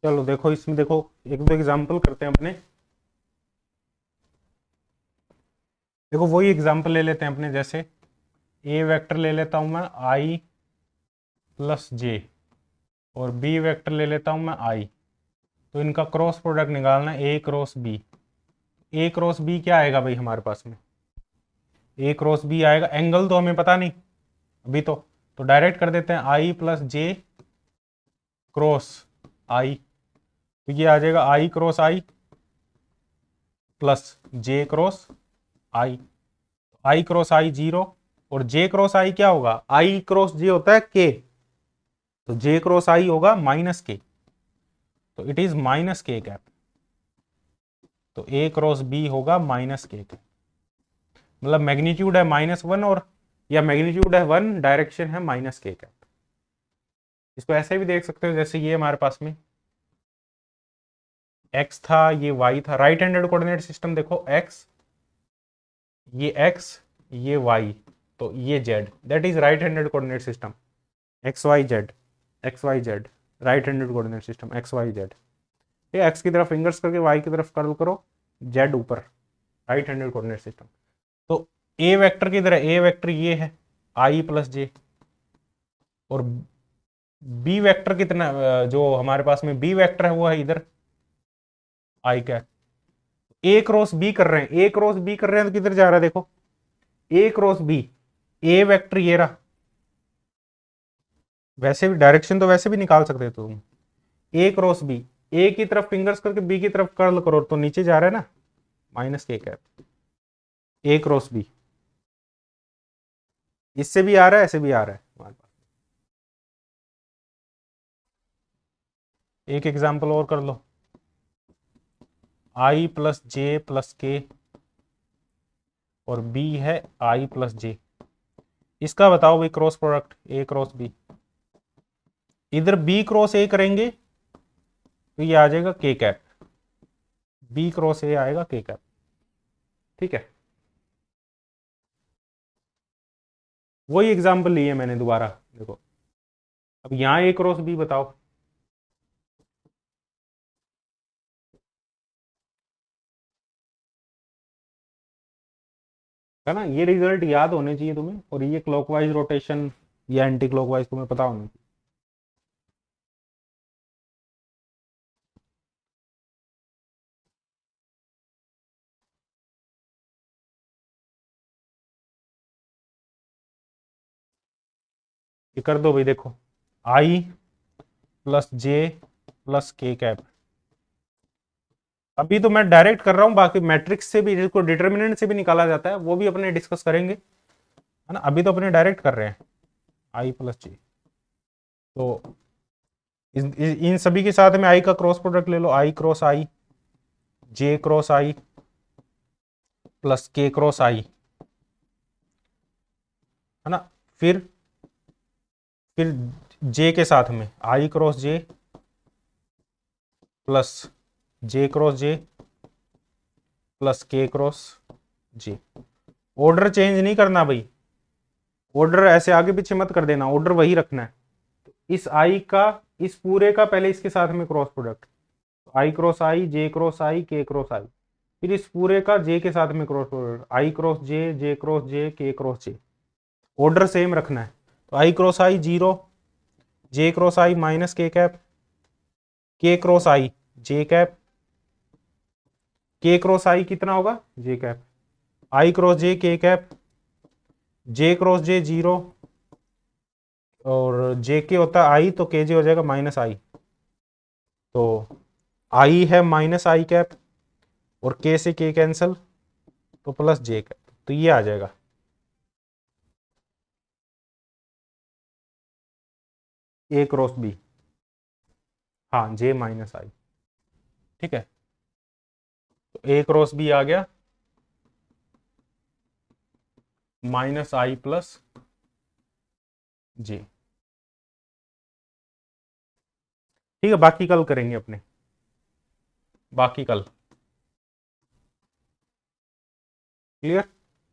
चलो देखो इसमें, देखो एक दो एग्जांपल करते हैं अपने। देखो वही एग्जांपल ले लेते हैं अपने, जैसे ए वेक्टर ले लेता हूं मैं आई प्लस जे, और बी वेक्टर ले लेता हूं मैं आई। तो इनका क्रॉस प्रोडक्ट निकालना है, ए क्रॉस बी। ए क्रॉस बी क्या आएगा भाई हमारे पास में, ए क्रॉस बी आएगा, एंगल तो हमें पता नहीं अभी तो डायरेक्ट कर देते हैं आई प्लस जे क्रॉस आई। तो ये आ जाएगा आई क्रॉस आई प्लस जे क्रॉस आई। आई क्रॉस आई 0, और जे क्रॉस आई क्या होगा, आई क्रॉस जे होता है के, तो जे क्रॉस आई होगा माइनस के, तो इट इज माइनस के कैप। तो ए क्रॉस बी होगा माइनस के कैप, मतलब मैग्नीट्यूड है -1, और या मैग्नीट्यूड है 1, डायरेक्शन है माइनस के कैप। इसको ऐसे भी देख सकते हो, जैसे ये हमारे पास में x था, ये y था, राइट हैंडेड कोऑर्डिनेट सिस्टम देखो, x, ये x, ये y, तो ये z, that is right handed coordinate system, X Y Z, right handed coordinate system X Y Z. ये x की तरफ फिंगर्स करके y की तरफ कर्ल करो, z ऊपर, राइट हैंडेड कोऑर्डिनेट सिस्टम। तो a वेक्टर की तरह, a वेक्टर ये है i प्लस जे, और b वेक्टर कितना, जो हमारे पास में b वेक्टर है वो है इधर आई कैप। ए क्रॉस बी कर रहे हैं, ए क्रॉस बी कर रहे हैं, तो किधर जा रहा है देखो, ए क्रॉस बी, ए वेक्टर ये रहा, वैसे भी डायरेक्शन तो वैसे भी निकाल सकते हो तुम, ए क्रॉस बी, ए की तरफ फिंगर्स करके बी की तरफ कर्ल करो, तो नीचे जा रहा है ना माइनस के कैप, ए क्रॉस बी, इससे भी आ रहा है, ऐसे भी आ रहा है हमारे पास। एक एग्जांपल और कर लो, आई प्लस जे प्लस के, और बी है आई प्लस जे। इसका बताओ भाई क्रॉस प्रोडक्ट, ए क्रॉस बी, इधर बी क्रॉस ए करेंगे तो ये आ जाएगा के कैप, बी क्रॉस ए आएगा के कैप, ठीक है। वही एग्जांपल लिए मैंने दोबारा, देखो अब यहां ए क्रॉस बी बताओ, है ना, ये रिजल्ट याद होने चाहिए तुम्हें, और ये क्लॉकवाइज रोटेशन या एंटी क्लॉकवाइज तुम्हें पता होना चाहिए। ये कर दो भाई, देखो आई plus J plus K cap. अभी तो मैं डायरेक्ट कर रहा हूं, बाकी मैट्रिक्स से भी, जिसको डिटर्मिनेंट से भी निकाला जाता है, वो भी अपने डिस्कस करेंगे, है ना। अभी तो अपने डायरेक्ट कर रहे हैं आई प्लस जे। तो इन सभी के साथ में आई का क्रॉस प्रोडक्ट ले लो, आई cross I, J cross I plus के क्रॉस आई, है ना। फिर जे के साथ में आई क्रॉस जे प्लस जे क्रॉस जे प्लस के क्रॉस जे। ऑर्डर चेंज नहीं करना भाई, ऑर्डर ऐसे आगे पीछे मत कर देना, ऑर्डर वही रखना है। तो इस आई का, इस पूरे का पहले इसके साथ में cross product, I cross I, J cross आई, के क्रॉस आई, फिर इस पूरे का जे के साथ में क्रॉस प्रोडक्ट, आई क्रॉस जे क्रॉस जे, के क्रॉस जे। ऑर्डर सेम रखना है। तो आई क्रॉस आई 0, जे क्रॉस आई माइनस के कैप, के क्रॉस आई जे कैप, के क्रॉस आई कितना होगा जे कैप, आई क्रॉस जे के कैप, जे क्रॉस जे 0, और जे के होता है आई, तो के जे हो जाएगा माइनस आई। तो आई है माइनस आई कैप, और के से के कैंसिल, तो प्लस जे कैप, तो ये आ जाएगा ए क्रॉस बी, हाँ जे माइनस आई, ठीक है। तो ए क्रॉस बी आ गया माइनस आई प्लस जे, ठीक है। बाकी कल करेंगे अपने, बाकी कल क्लियर।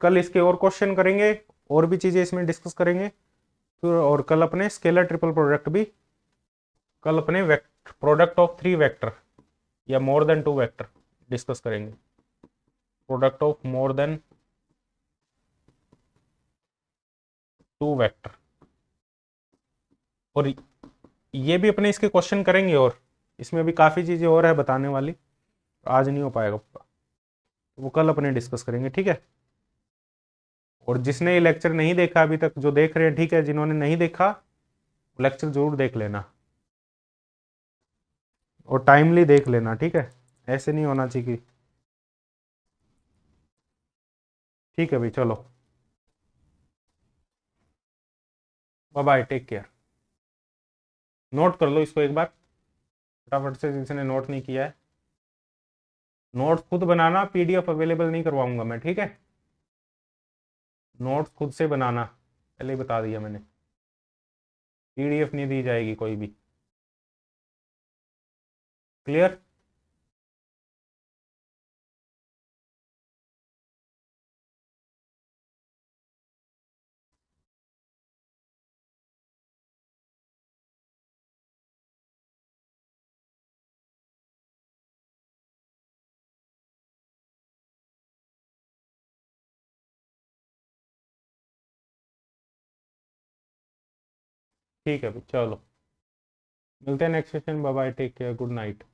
कल इसके और क्वेश्चन करेंगे, और भी चीजें इसमें डिस्कस करेंगे फिर, और कल अपने स्केलर ट्रिपल प्रोडक्ट भी, कल अपने प्रोडक्ट ऑफ थ्री वेक्टर या more than two vector discuss करेंगे। Product of more than two vector, और ये भी अपने इसके क्वेश्चन करेंगे, और इसमें भी काफ़ी चीज़ें और है बताने वाली, आज नहीं हो पाएगा पूरा, वो कल अपने डिस्कस करेंगे, ठीक है। और जिसने ये लेक्चर नहीं देखा अभी तक, जो देख रहे हैं ठीक है, जिन्होंने नहीं देखा लेक्चर जरूर देख लेना, और टाइमली देख लेना, ठीक है, ऐसे नहीं होना चाहिए कि, ठीक है भाई, चलो bye bye, take care. Note कर लो इसको एक बार फटाफट से, जिसने नोट नहीं किया है। नोट्स खुद बनाना, पीडीएफ अवेलेबल नहीं करवाऊंगा मैं, ठीक है। नोट्स खुद से बनाना, पहले ही बता दिया मैंने, पीडीएफ नहीं दी जाएगी कोई भी। क्लियर? ठीक है भाई, चलो मिलते हैं next session, bye bye, take care, good night.